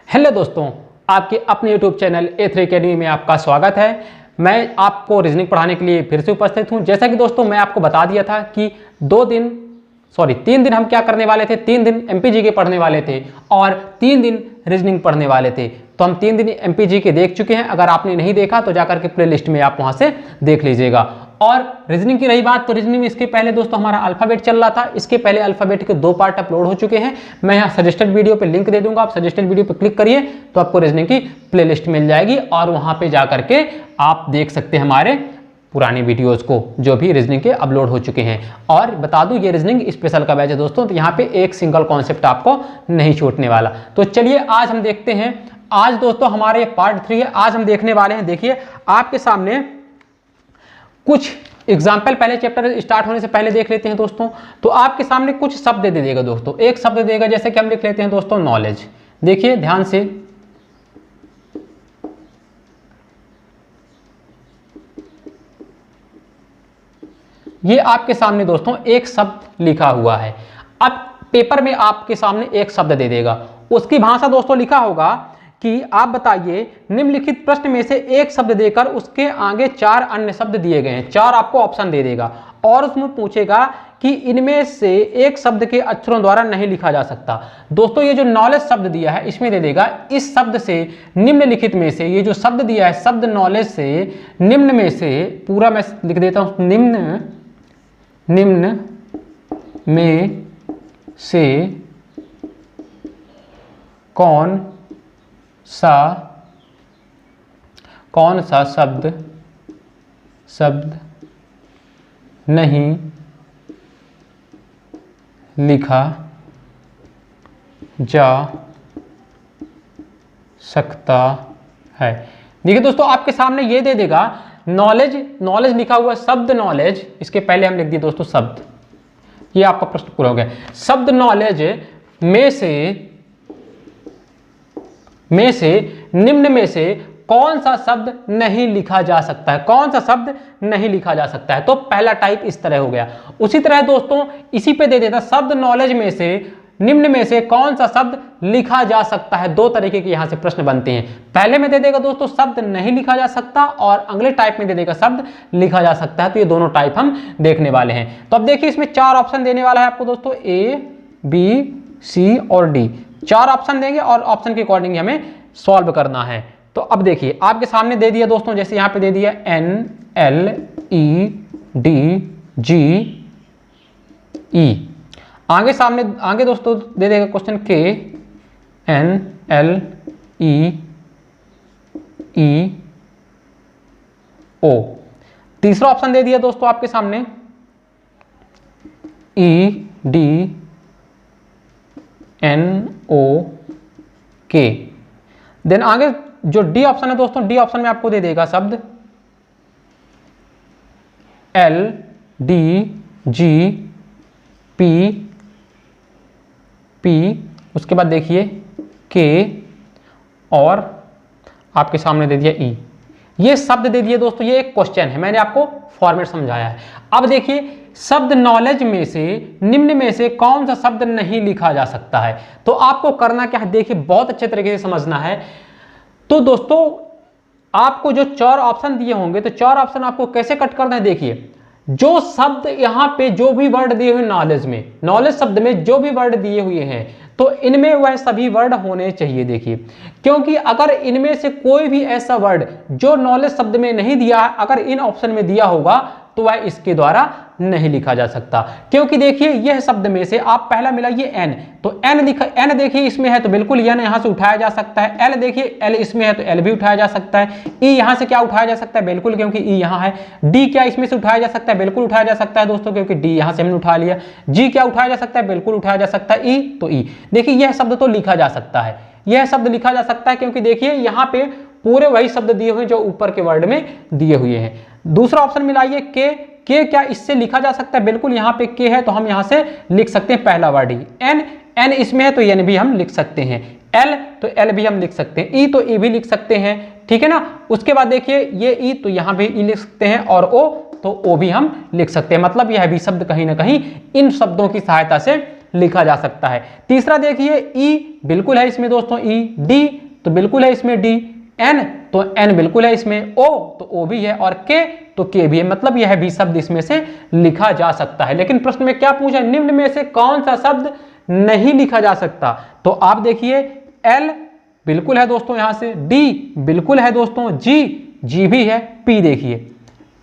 Hello दोस्तों, आपके अपने यूट्यूब चैनल A3 अकेडमी में आपका स्वागत है। मैं आपको रीजनिंग पढ़ाने के लिए फिर से उपस्थित हूं। जैसा कि दोस्तों मैं आपको बता दिया था कि 3 दिन हम क्या करने वाले थे। 3 दिन MPG के पढ़ने वाले थे और 3 दिन रीजनिंग पढ़ने वाले थे। तो हम 3 दिन MPG के देख चुके हैं। अगर आपने नहीं देखा तो जाकर के प्लेलिस्ट में आप वहां से देख लीजिएगा। और रीजनिंग की रही बात, तो रीजनिंग में इसके पहले दोस्तों हमारा अल्फाबेट चल रहा था। इसके पहले अल्फाबेट के 2 पार्ट अपलोड हो चुके हैं। मैं यहाँ सजेस्टेड वीडियो पे लिंक दे दूंगा, आप सजेस्टेड वीडियो पे क्लिक करिए तो आपको रीजनिंग की प्लेलिस्ट मिल जाएगी और वहां पे जाकर के आप देख सकते हैं हमारे पुरानी वीडियोस को जो भी रीजनिंग के अपलोड हो चुके हैं। और बता दूं ये रीजनिंग स्पेशल का बैच है दोस्तों, तो यहाँ पे एक सिंगल कॉन्सेप्ट आपको नहीं छूटने वाला। तो चलिए आज हम देखते हैं। आज दोस्तों हमारे पार्ट 3 है। आज हम देखने वाले हैं, देखिए आपके सामने कुछ एग्जाम्पल पहले चैप्टर स्टार्ट होने से पहले देख लेते हैं दोस्तों। तो आपके सामने कुछ शब्द दे देगा दोस्तों, एक शब्द देगा, जैसे कि हम लिख लेते हैं दोस्तों नॉलेज। देखिए ध्यान से, ये आपके सामने दोस्तों एक शब्द लिखा हुआ है। अब पेपर में आपके सामने एक शब्द दे देगा, उसकी भाषा दोस्तों लिखा होगा कि आप बताइए निम्नलिखित प्रश्न में से एक शब्द देकर उसके आगे 4 अन्य शब्द दिए गए हैं। 4 आपको ऑप्शन दे देगा और उसमें पूछेगा कि इनमें से एक शब्द के अक्षरों द्वारा नहीं लिखा जा सकता। दोस्तों ये जो नॉलेज शब्द दिया है इसमें दे देगा इस शब्द से निम्नलिखित में से, ये जो शब्द दिया है शब्द नॉलेज से निम्न में से, पूरा मैं लिख देता हूं, निम्न में से कौन सा शब्द नहीं लिखा जा सकता है। देखिए दोस्तों आपके सामने ये दे देगा नॉलेज लिखा हुआ शब्द नॉलेज, इसके पहले हम लिख दिए दोस्तों शब्द, ये आपका प्रश्न पूरा हो गया। शब्द नॉलेज में से निम्न में से कौन सा शब्द नहीं लिखा जा सकता है, कौन सा शब्द नहीं लिखा जा सकता है। तो पहला टाइप इस तरह हो गया। उसी तरह दोस्तों इसी पे दे देता शब्द नॉलेज में से निम्न में से कौन सा शब्द लिखा जा सकता है। 2 तरीके के यहां से प्रश्न बनते हैं। पहले में दे देगा दोस्तों शब्द नहीं लिखा जा सकता और अगले टाइप में दे देगा शब्द लिखा जा सकता है। तो ये दोनों टाइप हम देखने वाले हैं। तो अब देखिए इसमें 4 ऑप्शन देने वाला है आपको दोस्तों, A, B, C और D। 4 ऑप्शन देंगे और ऑप्शन के अकॉर्डिंग हमें सॉल्व करना है। तो अब देखिए आपके सामने दे दिया दोस्तों, जैसे यहां पे दे दिया N, L, E, D, G, E। आगे दोस्तों दे देगा question K, N, L, E, E, O। तीसरा ऑप्शन दे दिया दोस्तों आपके सामने E, D, N, O, K। Then आगे जो डी ऑप्शन है दोस्तों, डी ऑप्शन में आपको दे देगा शब्द L, D, G, P, उसके बाद देखिए K और आपके सामने दे दिया E। ये शब्द दे दिए दोस्तों, ये एक क्वेश्चन है, मैंने आपको फॉर्मेट समझाया है। अब देखिए शब्द नॉलेज में से निम्न में से कौन सा शब्द नहीं लिखा जा सकता है। तो आपको करना क्या है, देखिए बहुत अच्छे तरीके से समझना है। तो दोस्तों आपको जो 4 ऑप्शन दिए होंगे तो 4 ऑप्शन आपको कैसे कट करना है। देखिए जो शब्द यहाँ पे जो भी वर्ड दिए हुए नॉलेज शब्द में जो भी वर्ड दिए हुए हैं तो इनमें वह सभी वर्ड होने चाहिए। देखिए क्योंकि अगर इनमें से कोई भी ऐसा वर्ड जो नॉलेज शब्द में नहीं दिया है, अगर इन ऑप्शन में दिया होगा तो वह इसके द्वारा नहीं लिखा जा सकता। क्योंकि देखिए यह शब्द में से आप पहला मिलाइए N, तो N देखिए इसमें है तो बिल्कुल N यहां से उठाया जा सकता है। L देखिए L इसमें है तो L भी उठाया जा सकता है। E यहां से क्या उठाया जा सकता है, बिल्कुल, क्योंकि E यहां है। D क्या इसमें से उठाया जा सकता है, बिल्कुल उठाया जा सकता है दोस्तों, क्योंकि D यहां से हमने उठा लिया। G क्या उठाया जा सकता है, बिल्कुल उठाया जा सकता है। E तो E। देखिए यह शब्द तो लिखा जा सकता है, यह शब्द लिखा जा सकता है, क्योंकि देखिए यहाँ पे पूरे वही शब्द दिए हुए जो ऊपर के वर्ड में दिए हुए हैं। दूसरा ऑप्शन मिलाइए K क्या इससे लिखा जा सकता है, बिल्कुल यहाँ पे K है तो हम यहाँ से लिख सकते हैं पहला वर्ड ही। N इसमें है तो N भी हम लिख सकते हैं। L तो L भी हम लिख सकते हैं। E तो E भी लिख सकते हैं, ठीक है ना। उसके बाद देखिए ये E तो यहाँ भी E लिख सकते हैं और O तो O भी हम लिख सकते हैं। मतलब यह भी शब्द कहीं ना कहीं इन शब्दों की सहायता से लिखा जा सकता है। तीसरा देखिए ई बिल्कुल है इसमें दोस्तों, ई, डी तो बिल्कुल है इसमें डी, एन तो एन बिल्कुल है इसमें, ओ तो ओ भी है और के तो के भी है, मतलब यह भी शब्द इसमें से लिखा जा सकता है। लेकिन प्रश्न में क्या पूछा, निम्न में से कौन सा शब्द नहीं लिखा जा सकता? तो आप देखिए एल बिल्कुल है दोस्तों यहां से, डी बिल्कुल है दोस्तों, जी भी है, पी देखिए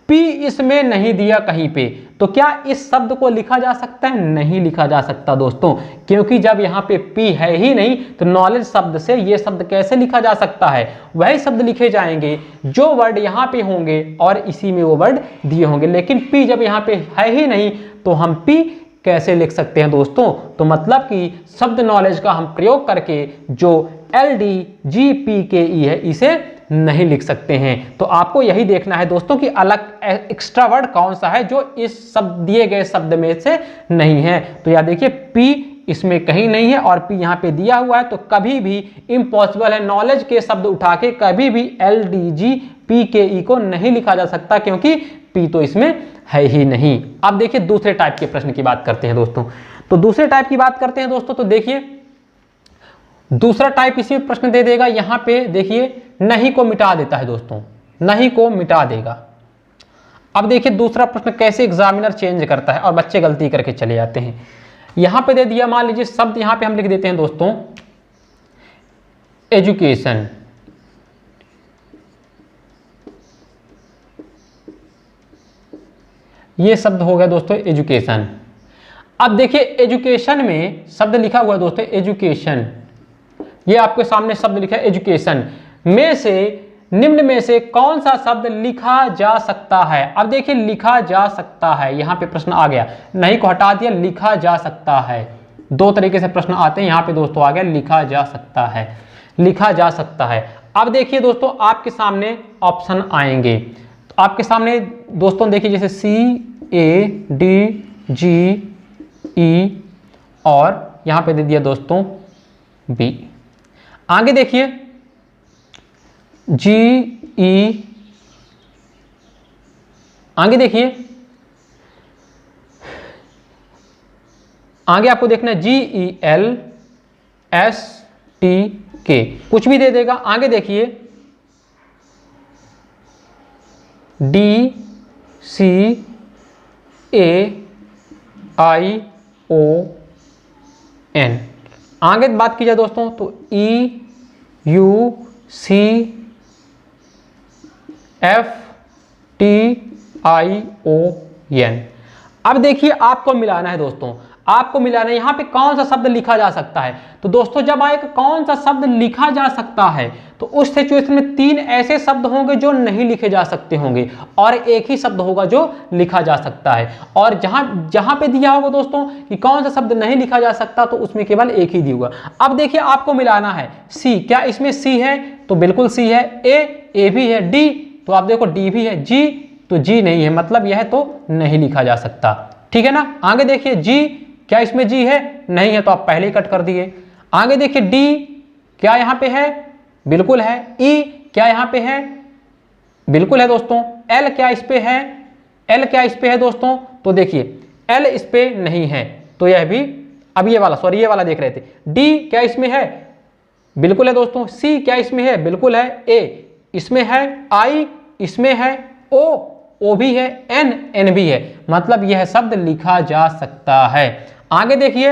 पी इसमें नहीं दिया कहीं पे, तो क्या इस शब्द को लिखा जा सकता है? नहीं लिखा जा सकता दोस्तों, क्योंकि जब यहाँ पे पी है ही नहीं तो नॉलेज शब्द से ये शब्द कैसे लिखा जा सकता है? वही शब्द लिखे जाएंगे जो वर्ड यहाँ पे होंगे और इसी में वो वर्ड दिए होंगे, लेकिन पी जब यहाँ पे है ही नहीं तो हम पी कैसे लिख सकते हैं दोस्तों? तो मतलब कि शब्द नॉलेज का हम प्रयोग करके जो LDGPKE है इसे नहीं लिख सकते हैं। तो आपको यही देखना है दोस्तों कि अलग एक्स्ट्रा वर्ड कौन सा है जो इस शब्द दिए गए शब्द में से नहीं है। तो यह देखिए पी इसमें कहीं नहीं है और पी यहाँ पे दिया हुआ है, तो कभी भी इम्पॉसिबल है नॉलेज के शब्द उठा के कभी भी LDGPKE को नहीं लिखा जा सकता, क्योंकि पी तो इसमें है ही नहीं। अब देखिए दूसरे टाइप के प्रश्न की बात करते हैं दोस्तों। तो दूसरे टाइप की बात करते हैं दोस्तों, तो देखिए दूसरा टाइप इसी में प्रश्न दे देगा, यहाँ पे देखिए नहीं को मिटा देता है दोस्तों, नहीं को मिटा देगा। अब देखिए दूसरा प्रश्न कैसे एग्जामिनर चेंज करता है और बच्चे गलती करके चले जाते हैं। यहाँ पे दे दिया, मान लीजिए शब्द यहाँ पे हम लिख देते हैं दोस्तों एजुकेशन, ये शब्द हो गया दोस्तों एजुकेशन। अब देखिए एजुकेशन में शब्द लिखा हुआ है दोस्तों एजुकेशन, ये आपके सामने शब्द लिखा है एजुकेशन में से निम्न में से कौन सा शब्द लिखा जा सकता है? अब देखिए लिखा जा सकता है, यहाँ पे प्रश्न आ गया, नहीं को हटा दिया, लिखा जा सकता है। दो तरीके से प्रश्न आते हैं, यहाँ पे दोस्तों आ गया लिखा जा सकता है, लिखा जा सकता है। अब देखिए दोस्तों आपके सामने ऑप्शन आएंगे, तो आपके सामने दोस्तों देखिए जैसे CADGE और यहाँ पे दे दिया दोस्तों B। आगे देखिए GE, आगे देखिए आगे आपको देखना है GELSTK, कुछ भी दे देगा। आगे देखिए DCAION। आगे बात की जाए दोस्तों तो EUCFTION। अब देखिए आपको मिलाना है दोस्तों, आपको मिलाना है यहाँ पे कौन सा शब्द लिखा जा सकता है। तो दोस्तों जब आएगा कौन सा शब्द लिखा जा सकता है, तो उस सिचुएशन में तीन ऐसे शब्द होंगे जो नहीं लिखे जा सकते होंगे और एक ही शब्द होगा जो लिखा जा सकता है। और जहां पे दिया होगा दोस्तों कि कौन सा शब्द नहीं लिखा जा सकता तो उसमें केवल एक ही दिया होगा। अब देखिए आपको मिलाना है सी, क्या इसमें सी है? तो बिल्कुल सी है। ए भी है। डी तो आप देखो डी भी है। जी तो जी नहीं है, मतलब यह तो नहीं लिखा जा सकता, ठीक है ना। आगे देखिए जी, क्या इसमें जी है? नहीं है, तो आप पहले ही कट कर दिए। आगे देखिए डी, क्या यहाँ पे है? बिल्कुल है। ई क्या यहाँ पे है? बिल्कुल है दोस्तों। एल क्या इस पे है? एल क्या इस पे है दोस्तों? तो देखिए एल इस पे नहीं है, तो यह भी, अब ये वाला, सॉरी ये वाला देख रहे थे। डी क्या इसमें है? बिल्कुल है दोस्तों। सी क्या इसमें है? बिल्कुल है। ए इसमें है। आई इसमें है। ओ भी है। एन भी है, मतलब यह शब्द लिखा जा सकता है। आगे देखिए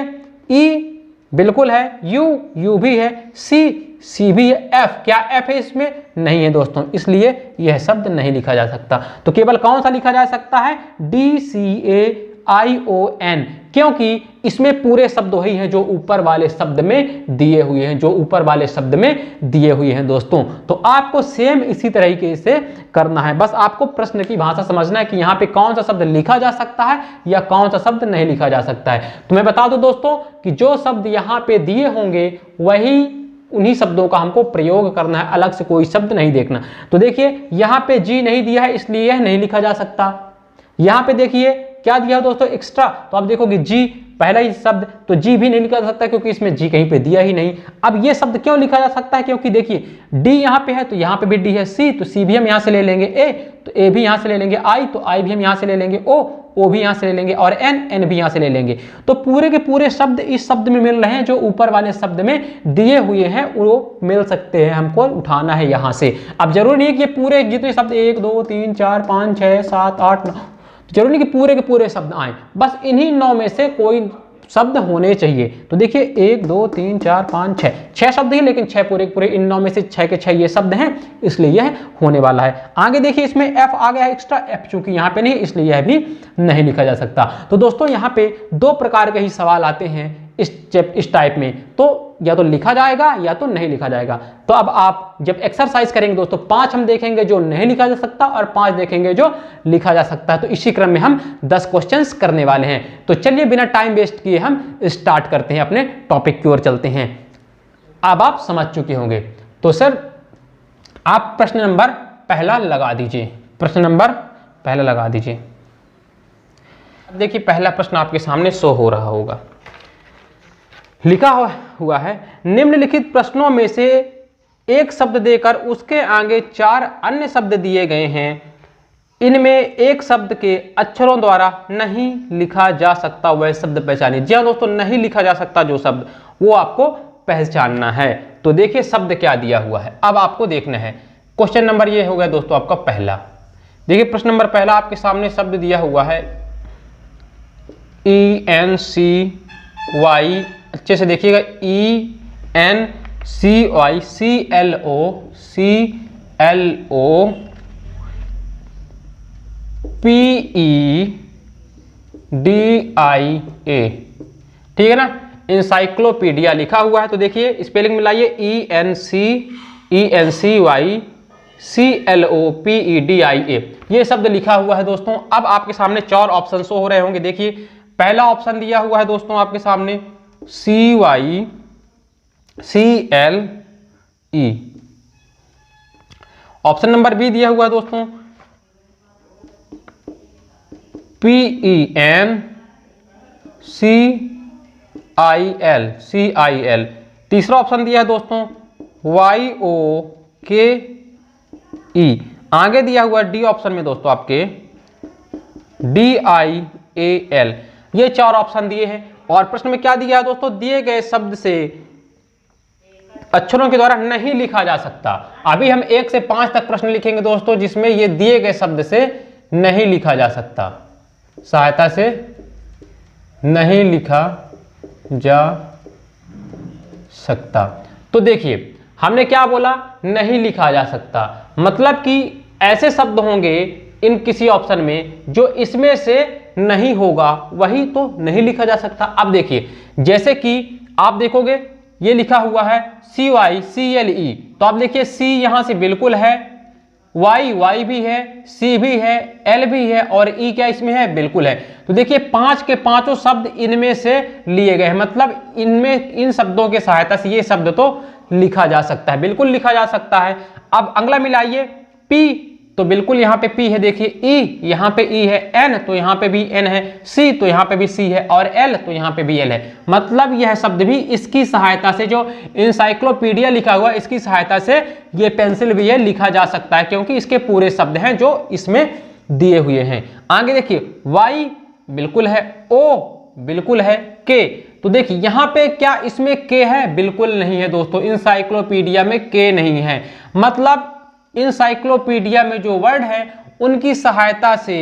ई बिल्कुल है। यू भी है। सी भी है। एफ क्या एफ है इसमें? नहीं है दोस्तों, इसलिए यह शब्द नहीं लिखा जा सकता। तो केवल कौन सा लिखा जा सकता है? DCAION, क्योंकि इसमें पूरे शब्द वही हैं जो ऊपर वाले शब्द में दिए हुए हैं, जो ऊपर वाले शब्द में दिए हुए हैं दोस्तों। तो आपको सेम इसी तरीके से करना है, बस आपको प्रश्न की भाषा समझना है कि यहाँ पे कौन सा शब्द लिखा जा सकता है या कौन सा शब्द नहीं लिखा जा सकता है। तो मैं बता दूं दोस्तों कि जो शब्द यहाँ पे दिए होंगे वही उन्हीं शब्दों का हमको प्रयोग करना है, अलग से कोई शब्द नहीं देखना। तो देखिए यहाँ पे जी नहीं दिया है, इसलिए यह नहीं लिखा जा सकता। यहाँ पे देखिए क्या दिया है दोस्तों एक्स्ट्रा, तो आप देखोगे जी पहला ही शब्द, तो जी भी नहीं लिखा जा सकता क्योंकि इसमें जी कहीं पे दिया ही नहीं। अब ये शब्द क्यों लिखा जा सकता है, क्योंकि देखिए डी यहाँ पे है तो यहाँ पे भी डी है, सी तो सी भी हम यहाँ से ले लेंगे, ए तो ए भी यहाँ से ले लेंगे, आई तो आई भी हम यहाँ से ले लेंगे, ओ भी यहाँ से ले लेंगे, और एन भी यहाँ से ले लेंगे। तो पूरे के पूरे शब्द इस शब्द में मिल रहे हैं, जो ऊपर वाले शब्द में दिए हुए हैं वो मिल सकते हैं, हमको उठाना है यहाँ से। अब जरूरी नहीं है कि ये पूरे जितने शब्द 1 2 3 4 5 6 7 8 9, जरूरी नहीं कि पूरे के पूरे शब्द आए, बस इन्हीं 9 में से कोई शब्द होने चाहिए। तो देखिए 1 2 3 4 5 6 शब्द ही, लेकिन 6 पूरे पूरे इन 9 में से 6 के 6 ये शब्द हैं, इसलिए यह होने वाला है। आगे देखिए इसमें एफ आ गया एक्स्ट्रा, एफ चूंकि यहाँ पे नहीं इसलिए यह भी नहीं लिखा जा सकता। तो दोस्तों यहाँ पे 2 प्रकार के ही सवाल आते हैं इस टाइप में, तो या तो लिखा जाएगा या तो नहीं लिखा जाएगा। तो अब आप जब एक्सरसाइज करेंगे दोस्तों 5 हम देखेंगे जो नहीं लिखा जा सकता और 5 देखेंगे जो लिखा जा सकता है। तो इसी क्रम में हम 10 क्वेश्चंस करने वाले हैं। तो चलिए बिना टाइम वेस्ट किए हम स्टार्ट करते हैं, अपने टॉपिक की ओर चलते हैं। अब आप समझ चुके होंगे, तो सर आप प्रश्न नंबर पहला लगा दीजिए, प्रश्न नंबर पहला लगा दीजिए। देखिए पहला प्रश्न आपके सामने शो हो रहा होगा, लिखा हुआ है निम्नलिखित प्रश्नों में से एक शब्द देकर उसके आगे 4 अन्य शब्द दिए गए हैं, इनमें एक शब्द के अक्षरों द्वारा नहीं लिखा जा सकता वह शब्द पहचानिए। जी हाँ दोस्तों, नहीं लिखा जा सकता जो शब्द वो आपको पहचानना है। तो देखिए शब्द क्या दिया हुआ है, अब आपको देखना है। क्वेश्चन नंबर ये हो गया दोस्तों आपका पहला। देखिए प्रश्न नंबर पहला आपके सामने शब्द दिया हुआ है ENCY, अच्छे से देखिएगा ENCY CLO PEDIA, ठीक है ना, इंसाइक्लोपीडिया लिखा हुआ है। तो देखिए स्पेलिंग मिलाइए ENCY CLOPEDIA, ये शब्द लिखा हुआ है दोस्तों। अब आपके सामने 4 ऑप्शन शो हो रहे होंगे। देखिए पहला ऑप्शन दिया हुआ है दोस्तों आपके सामने CYCLE, ऑप्शन नंबर बी दिया हुआ है दोस्तों PENCIL, तीसरा ऑप्शन दिया है दोस्तों YOKE, आगे दिया हुआ डी ऑप्शन में दोस्तों आपके DIAL। ये 4 ऑप्शन दिए हैं और प्रश्न में क्या दिया है दोस्तों, दिए गए शब्द से अक्षरों के द्वारा नहीं लिखा जा सकता। अभी हम 1 से 5 तक प्रश्न लिखेंगे दोस्तों जिसमें ये दिए गए शब्द से नहीं लिखा जा सकता, सहायता से नहीं लिखा जा सकता। तो देखिए हमने क्या बोला, नहीं लिखा जा सकता, मतलब कि ऐसे शब्द होंगे इन किसी ऑप्शन में जो इसमें से नहीं होगा वही तो नहीं लिखा जा सकता। अब देखिए जैसे कि आप देखोगे ये लिखा हुआ है CYCLE, तो आप देखिए C यहां से बिल्कुल है, Y भी है, C भी है, L भी है और E क्या इसमें है, बिल्कुल है। तो देखिए 5 के 5 शब्द इनमें से लिए गए हैं, मतलब इनमें इन शब्दों के सहायता से ये शब्द तो लिखा जा सकता है, बिल्कुल लिखा जा सकता है। अब अगला मिलाइए P, तो बिल्कुल यहाँ पे P है, देखिए E यहाँ पे E है, N तो यहाँ पे भी N है, C तो यहाँ पे भी C है और L तो यहाँ पे भी L है। मतलब यह शब्द भी इसकी सहायता से, जो इंसाइक्लोपीडिया लिखा हुआ इसकी सहायता से ये पेंसिल भी है लिखा जा सकता है, क्योंकि इसके पूरे शब्द हैं जो इसमें दिए हुए हैं। आगे देखिए Y बिल्कुल है, O बिल्कुल है, K, तो देखिए यहाँ पे क्या इसमें K है, बिल्कुल नहीं है दोस्तों, इंसाइक्लोपीडिया में K नहीं है। मतलब इंसाइक्लोपीडिया में जो वर्ड है उनकी सहायता से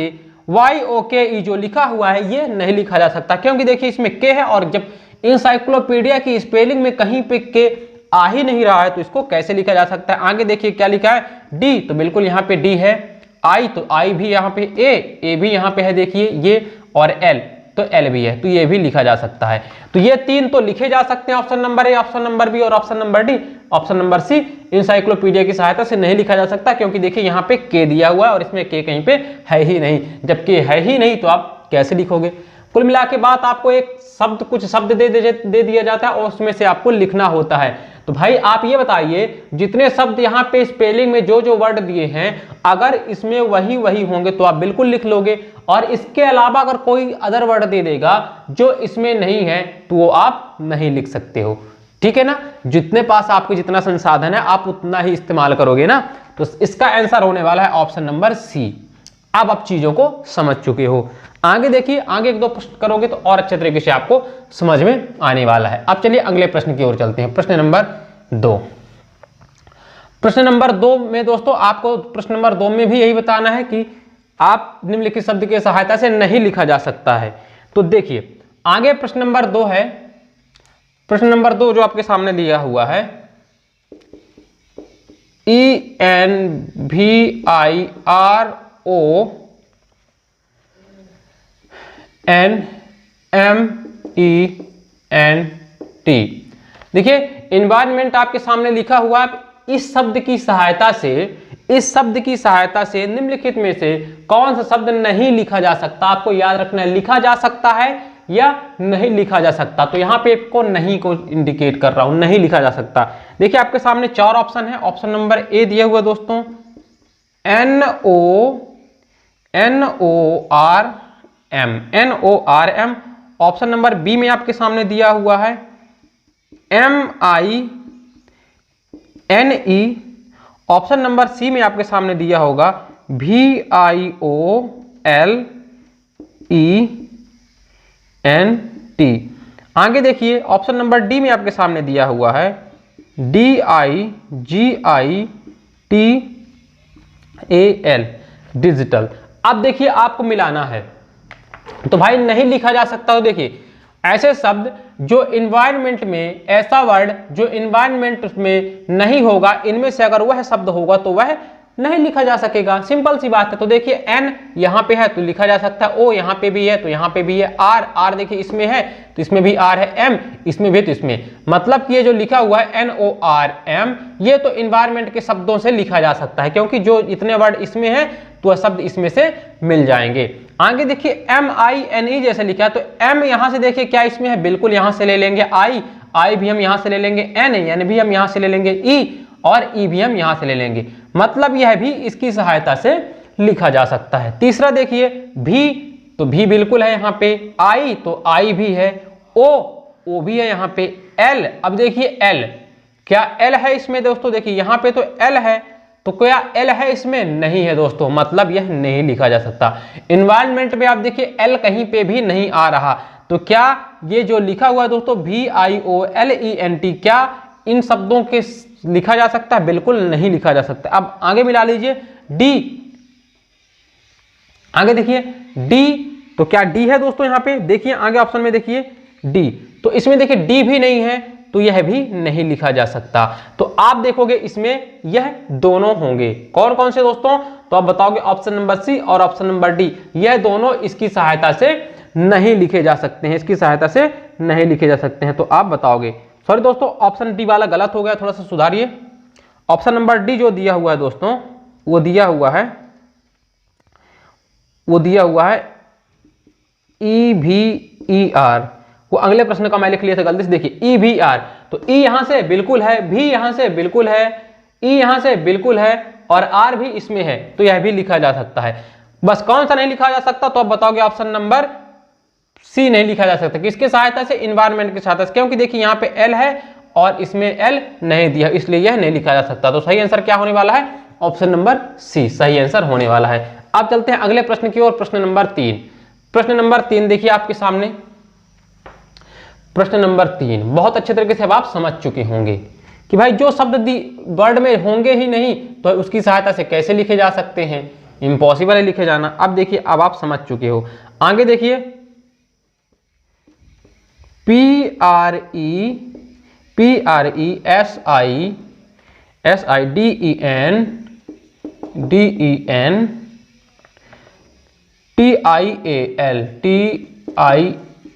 YOKE जो लिखा हुआ है ये नहीं लिखा जा सकता, क्योंकि देखिए इसमें K है और जब इंसाइक्लोपीडिया की स्पेलिंग में कहीं पे K आ ही नहीं रहा है तो इसको कैसे लिखा जा सकता है। आगे देखिए क्या लिखा है, D, तो बिल्कुल यहाँ पे D है, I तो I भी यहाँ पे, A भी यहाँ पे है, देखिए ये, और L तो L भी है, तो ये भी लिखा जा सकता है। तो ये 3 तो लिखे जा सकते हैं, option number A, option number B और option number D. Option number C encyclopaedia की सहायता से नहीं लिखा जा सकता, क्योंकि देखिए यहाँ पे K दिया हुआ है और इसमें K कहीं पे है ही नहीं। जब K है ही नहीं तो आप कैसे लिखोगे। कुल मिला के बात आपको एक शब्द, कुछ शब्द दे दिया जाता है और उसमें से आपको लिखना होता है। तो भाई आप ये बताइए जितने शब्द यहाँ पे स्पेलिंग में जो जो वर्ड दिए हैं अगर इसमें वही वही होंगे तो आप बिल्कुल लिख लोगे, और इसके अलावा अगर कोई अदर वर्ड दे देगा जो इसमें नहीं है तो वो आप नहीं लिख सकते हो। ठीक है ना, जितने पास आपके जितना संसाधन है आप उतना ही इस्तेमाल करोगे ना। तो इसका आंसर होने वाला है ऑप्शन नंबर सी। अब आप चीजों को समझ चुके हो। आगे देखिए, आगे एक दो प्रश्न करोगे तो और अच्छे तरीके से आपको समझ में आने वाला है। अब चलिए अगले प्रश्न की ओर चलते हैं। प्रश्न नंबर 2। प्रश्न नंबर 2 में दोस्तों आपको प्रश्न नंबर 2 में भी यही बताना है कि आप निम्नलिखित शब्द की सहायता से नहीं लिखा जा सकता है। तो देखिए आगे प्रश्न नंबर 2 है। प्रश्न नंबर 2 जो आपके सामने दिया हुआ है, ENVIRONMENT। देखिए इन्वायरमेंट आपके सामने लिखा हुआ है। इस शब्द की सहायता से निम्नलिखित में से कौन सा शब्द नहीं लिखा जा सकता? आपको याद रखना है, लिखा जा सकता है या नहीं लिखा जा सकता। तो यहां पे को नहीं को इंडिकेट कर रहा हूं, नहीं लिखा जा सकता। देखिए आपके सामने 4 ऑप्शन है। ऑप्शन नंबर ए दिया हुआ दोस्तों NORM। ऑप्शन नंबर बी में आपके सामने दिया हुआ है MINE। ऑप्शन नंबर सी में आपके सामने दिया होगा VIOLENT। आगे देखिए ऑप्शन नंबर डी में आपके सामने दिया हुआ है DIGITAL, डिजिटल। अब देखिए आपको मिलाना है, तो भाई नहीं लिखा जा सकता। तो देखिए ऐसे शब्द जो इन्वायरमेंट में, ऐसा वर्ड जो इन्वायरमेंट में नहीं होगा, इनमें से अगर वह शब्द होगा तो वह नहीं लिखा जा सकेगा। सिंपल सी बात है। तो देखिए एन यहाँ पे है तो लिखा जा सकता है, ओ यहाँ पे भी है तो यहाँ पे भी है, आर देखिए इसमें है तो इसमें भी आर है, एम इसमें भी तो इसमें, मतलब कि ये जो लिखा हुआ है NORM ये तो इन्वायरमेंट के शब्दों से लिखा जा सकता है, क्योंकि जो इतने वर्ड इसमें है तो वह शब्द इसमें से मिल जाएंगे। आगे देखिए MINE जैसे लिखा है तो एम यहां से देखिए क्या इसमें है, बिल्कुल यहां से ले लेंगे, आई भी हम यहां से ले लेंगे, एन भी हम यहां से ले लेंगे, ई और ई भी हम यहां से ले लेंगे, मतलब यह भी इसकी सहायता से लिखा जा सकता है। तीसरा देखिए भी, तो भी बिल्कुल है यहाँ पे, आई तो आई भी है, ओ भी है यहाँ पे, एल, अब देखिए एल, क्या एल है इसमें दोस्तों? देखिए यहाँ पे तो एल है, तो क्या एल है इसमें? नहीं है दोस्तों, मतलब यह नहीं लिखा जा सकता। इन्वायरमेंट में आप देखिए एल कहीं पे भी नहीं आ रहा, तो क्या ये जो लिखा हुआ है दोस्तों VIOLENT, क्या इन शब्दों के लिखा जा सकता है? बिल्कुल नहीं लिखा जा सकता। अब आगे मिला लीजिए डी। आगे देखिए डी, तो क्या डी है दोस्तों? यहाँ पे देखिए आगे ऑप्शन में देखिए डी, तो इसमें देखिए डी भी नहीं है तो यह भी नहीं लिखा जा सकता। तो आप देखोगे इसमें यह दोनों होंगे। कौन कौन से दोस्तों? तो आप बताओगे ऑप्शन नंबर सी और ऑप्शन नंबर डी, यह दोनों इसकी सहायता से नहीं लिखे जा सकते हैं, इसकी सहायता से नहीं लिखे जा सकते हैं। तो आप बताओगे, सॉरी दोस्तों ऑप्शन डी वाला गलत हो गया, थोड़ा सा सुधारिए। ऑप्शन नंबर डी जो दिया हुआ है दोस्तों वो दिया हुआ है EVER। वो अगले प्रश्न का मैं लिख लिया था गलती से, देखिए EVR, तो ई यहां से बिल्कुल है, भी यहां से बिल्कुल है, ई यहां से बिल्कुल है और आर भी इसमें है, तो यह भी लिखा जा सकता है। बस कौन सा नहीं लिखा जा सकता? तो आप बताओगे ऑप्शन नंबर सी नहीं लिखा जा सकता। किसके सहायता से? इन्वायरमेंट की सहायता से, क्योंकि देखिए यहाँ पे एल है और इसमें एल नहीं दिया, इसलिए यह नहीं लिखा जा सकता। तो सही आंसर क्या होने वाला है? ऑप्शन नंबर सी सही आंसर होने वाला है। अब चलते हैं अगले प्रश्न की ओर, प्रश्न नंबर 3। प्रश्न नंबर 3 देखिए आपके सामने, प्रश्न नंबर 3 बहुत अच्छे तरीके से अब आप समझ चुके होंगे कि भाई जो शब्द वर्ड में होंगे ही नहीं तो उसकी सहायता से कैसे लिखे जा सकते हैं, इम्पॉसिबल है लिखे जाना। अब देखिए अब आप समझ चुके हो। आगे देखिए PRESIDENTIAL,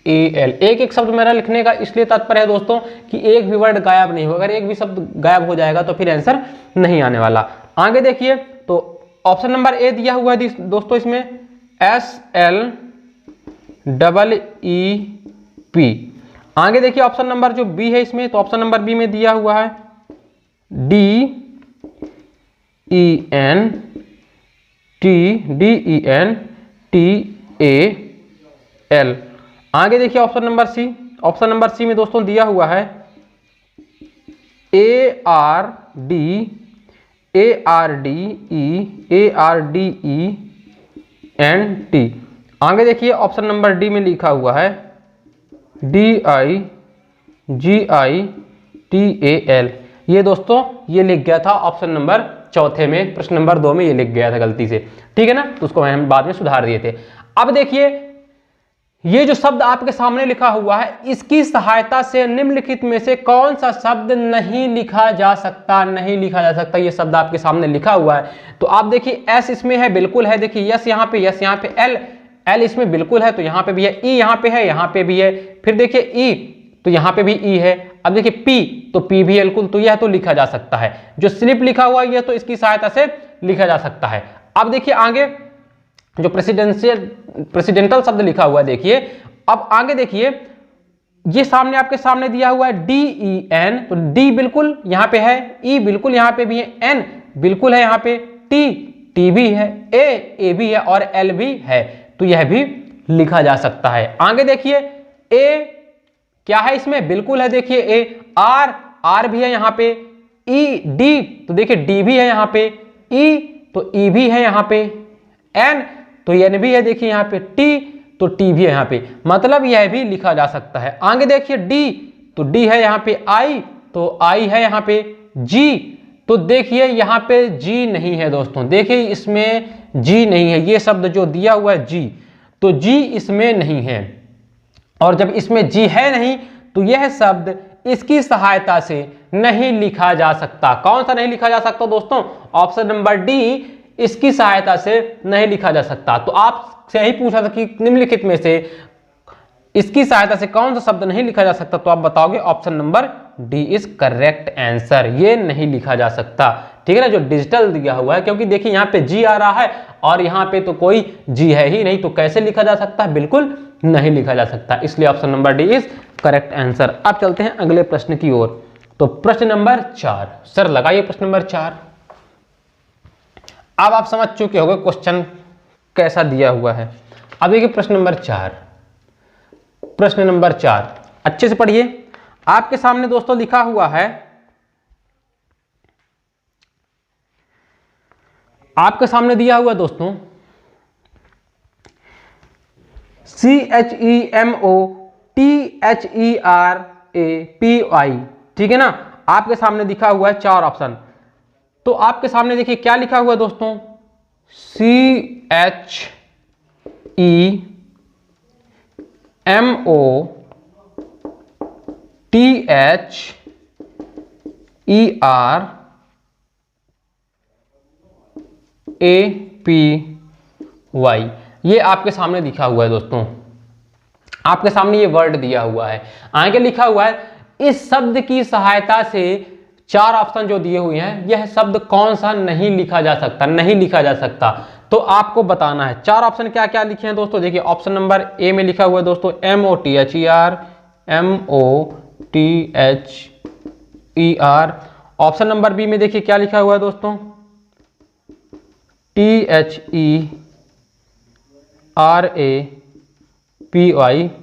एक एक शब्द मेरा लिखने का इसलिए तात्पर्य है दोस्तों कि एक भी वर्ड गायब नहीं हो, अगर एक भी शब्द गायब हो जाएगा तो फिर आंसर नहीं आने वाला। आगे देखिए तो ऑप्शन नंबर ए दिया हुआ है दोस्तों, इसमें SLEEP। आगे देखिए ऑप्शन नंबर जो बी है इसमें, तो ऑप्शन नंबर बी में दिया हुआ है DENTAL। आगे देखिए option number C, option number C में दोस्तों दिया हुआ है ARDENT। आगे देखिए ऑप्शन नंबर डी में लिखा हुआ है DIGITAL। ये दोस्तों ये लिख गया था ऑप्शन नंबर चौथे में, प्रश्न नंबर 2 में ये लिख गया था गलती से, ठीक है ना, तो उसको हम बाद में सुधार दिए थे। अब देखिए ये जो शब्द आपके सामने लिखा हुआ है, इसकी सहायता से निम्नलिखित में से कौन सा शब्द नहीं लिखा जा सकता, नहीं लिखा जा सकता। ये शब्द आपके सामने लिखा हुआ है, तो आप देखिए एस इसमें है, बिल्कुल है, देखिए यस यहाँ पे, यस यहाँ पे, एल इसमें बिल्कुल है, तो यहाँ पे भी है, ई यहाँ पे है, यहाँ पे भी है, फिर देखिए ई तो यहाँ पे भी ई है। अब देखिए पी, तो पी भी बिल्कुल, तो यह तो लिखा जा सकता है। जो स्लिप लिखा हुआ है ये तो इसकी सहायता से लिखा जा सकता है। अब देखिए आगे जो प्रेसिडेंटल शब्द लिखा हुआ है, देखिए अब आगे देखिए ये सामने आपके सामने दिया हुआ है DEN, तो डी बिल्कुल यहाँ पे है, ई बिल्कुल यहाँ पे भी है, एन बिल्कुल है यहाँ पे, टी भी है, ए भी है और एल भी है, तो यह भी लिखा जा सकता है। आगे देखिए ए क्या है इसमें, बिल्कुल है, देखिए ए, आर भी है यहाँ पे, ई डी तो देखिए डी भी है यहाँ पे, ई तो ई भी है यहाँ पे, एन तो एन भी है, देखिए यहाँ पे, टी तो टी भी है यहाँ पे, मतलब यह भी लिखा जा सकता है। आगे देखिए डी, तो डी है यहाँ पे, आई तो आई है यहाँ पे, जी तो देखिए यहाँ पे जी नहीं है दोस्तों, देखिए इसमें जी नहीं है, ये शब्द जो दिया हुआ है जी, तो जी इसमें नहीं है, और जब इसमें जी है नहीं तो यह शब्द इसकी सहायता से नहीं लिखा जा सकता। कौन सा नहीं लिखा जा सकता दोस्तों, ऑप्शन नंबर डी, इसकी सहायता से नहीं लिखा जा सकता। तो आपसे यही पूछा था कि निम्नलिखित में से इसकी सहायता से कौन सा शब्द नहीं लिखा जा सकता, तो आप बताओगे option number D is correct answer, ये नहीं लिखा जा सकता, ठीक है ना, जो डिजिटल दिया हुआ है, क्योंकि देखिए यहाँ पे जी आ रहा है और यहाँ पे तो कोई जी है ही नहीं, तो कैसे लिखा जा सकता है, बिल्कुल नहीं लिखा जा सकता, इसलिए option number D is correct answer. अब चलते हैं अगले प्रश्न की ओर। तो प्रश्न नंबर 4, सर लगाइए प्रश्न नंबर 4। अब आप समझ चुके होंगे क्वेश्चन कैसा दिया हुआ है। अब देखिए प्रश्न नंबर 4, प्रश्न नंबर 4 अच्छे से पढ़िए। आपके सामने दोस्तों लिखा हुआ है, आपके सामने दिया हुआ दोस्तों CHEMOTHERAPY, ठीक है ना, आपके सामने दिखा हुआ है 4 ऑप्शन। तो आपके सामने देखिए क्या लिखा हुआ है दोस्तों, CHEMOTHERAPY, ये आपके सामने दिखा हुआ है दोस्तों, आपके सामने ये वर्ड दिया हुआ है। आगे लिखा हुआ है इस शब्द की सहायता से 4 ऑप्शन जो दिए हुए हैं, यह शब्द कौन सा नहीं लिखा जा सकता, नहीं लिखा जा सकता, तो आपको बताना है। 4 ऑप्शन क्या क्या लिखे हैं दोस्तों, देखिए ऑप्शन नंबर ए में लिखा हुआ है दोस्तों MOTHER। ऑप्शन नंबर बी में देखिए क्या लिखा हुआ है दोस्तों, THERAPY,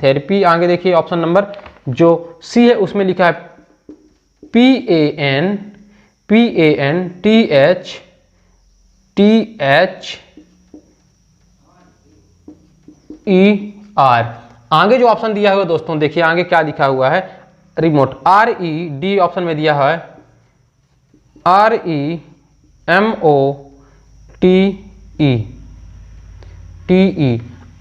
थेरेपी। आगे देखिए ऑप्शन नंबर जो सी है उसमें लिखा है PANTHER। आगे जो ऑप्शन दिया हुआ दोस्तों, देखिए आगे क्या लिखा हुआ है, रिमोट, RED ऑप्शन में दिया है REMOTE।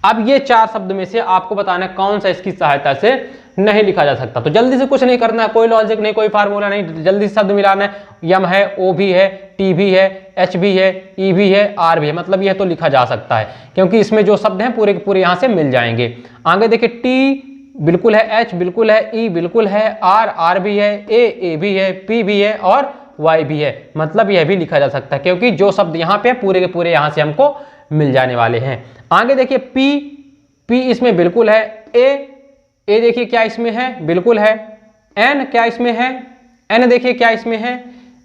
अब ये 4 शब्द में से आपको बताना है कौन सा इसकी सहायता से नहीं लिखा जा सकता। तो जल्दी से कुछ नहीं करना है, कोई लॉजिक नहीं, कोई फार्मूला नहीं, जल्दी से शब्द मिलाना है। यम है, ओ भी है, टी भी है, एच भी है, ई भी है, आर भी है, मतलब यह तो लिखा जा सकता है, क्योंकि इसमें जो शब्द हैं पूरे के पूरे यहाँ से मिल जाएंगे। आगे देखिए टी बिल्कुल है, एच बिल्कुल है, ई बिल्कुल है, आर भी है, ए भी है, पी भी है और वाई भी है, मतलब यह भी लिखा जा सकता है, क्योंकि जो शब्द यहाँ पे पूरे के पूरे यहाँ से हमको मिल जाने वाले हैं। आगे देखिए पी इसमें बिल्कुल है, ए देखिए क्या इसमें है, बिल्कुल है। एन क्या इसमें है, एन देखिए क्या इसमें है,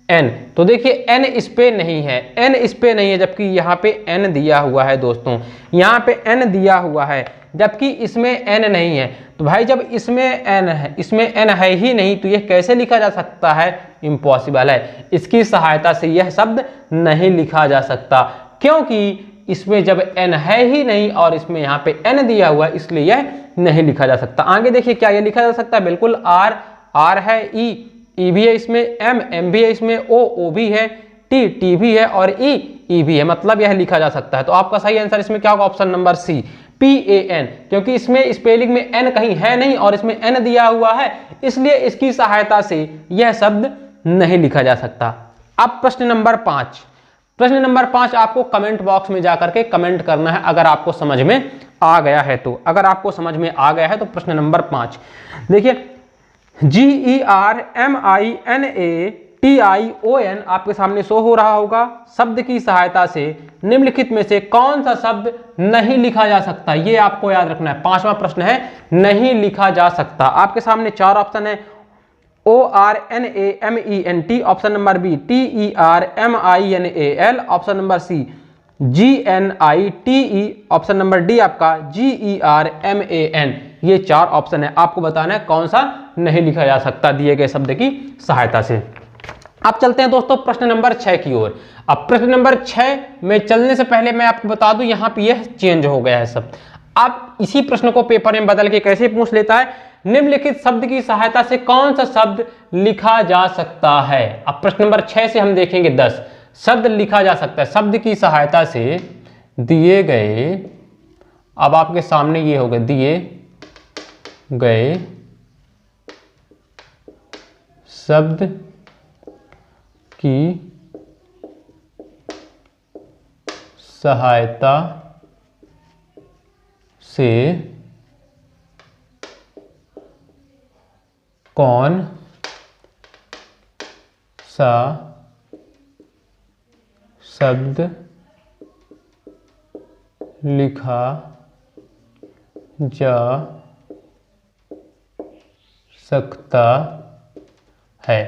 एन। तो देखिए एन इस पे नहीं है, एन इस पे नहीं है, जबकि यहाँ पे एन दिया हुआ है दोस्तों, यहाँ पे एन दिया हुआ है, जबकि इसमें एन नहीं है। तो भाई जब इसमें एन है, इसमें एन है ही नहीं, तो ये कैसे लिखा जा सकता है, इम्पॉसिबल है। इसकी सहायता से यह शब्द नहीं लिखा जा सकता, क्योंकि इसमें जब एन है ही नहीं और इसमें यहाँ पे एन दिया हुआ है, इसलिए यह नहीं लिखा जा सकता। आगे देखिए क्या ये लिखा जा सकता है, बिल्कुल। आर, आर है, ई भी है इसमें, एम भी है इसमें, ओ भी है, टी भी है और ई भी है, मतलब यह लिखा जा सकता है। तो आपका सही आंसर इसमें क्या होगा, ऑप्शन नंबर सी, PAN, क्योंकि इसमें स्पेलिंग में एन कहीं है नहीं और इसमें एन दिया हुआ है, इसलिए इसकी सहायता से यह शब्द नहीं लिखा जा सकता। अब प्रश्न नंबर 5। प्रश्न नंबर 5 आपको कमेंट बॉक्स में जाकर के कमेंट करना है अगर आपको समझ में आ गया है तो। अगर आपको समझ में आ गया है तो प्रश्न नंबर 5 देखिए, GERMINATION आपके सामने शो हो रहा होगा। शब्द की सहायता से निम्नलिखित में से कौन सा शब्द नहीं लिखा जा सकता, ये आपको याद रखना है। 5वां प्रश्न है, नहीं लिखा जा सकता। आपके सामने 4 ऑप्शन है, ORNAMENT, option number B TERMINAL, option number C GNITE, option number D आपका GERMAN। ये 4 ऑप्शन है, आपको बताना है कौन सा नहीं लिखा जा सकता दिए गए शब्द की सहायता से। अब चलते हैं दोस्तों प्रश्न नंबर 6 की ओर। अब प्रश्न नंबर 6 में चलने से पहले मैं आपको बता दूं, यहाँ पे यह चेंज हो गया है शब्द। अब इसी प्रश्न को पेपर में बदल के कैसे पूछ लेता है, निम्नलिखित शब्द की सहायता से कौन सा शब्द लिखा जा सकता है। अब प्रश्न नंबर 6 से हम देखेंगे 10 शब्द लिखा जा सकता है। शब्द की सहायता से दिए गए, अब आपके सामने ये हो गए, दिए गए शब्द की सहायता से कौन सा शब्द लिखा जा सकता है।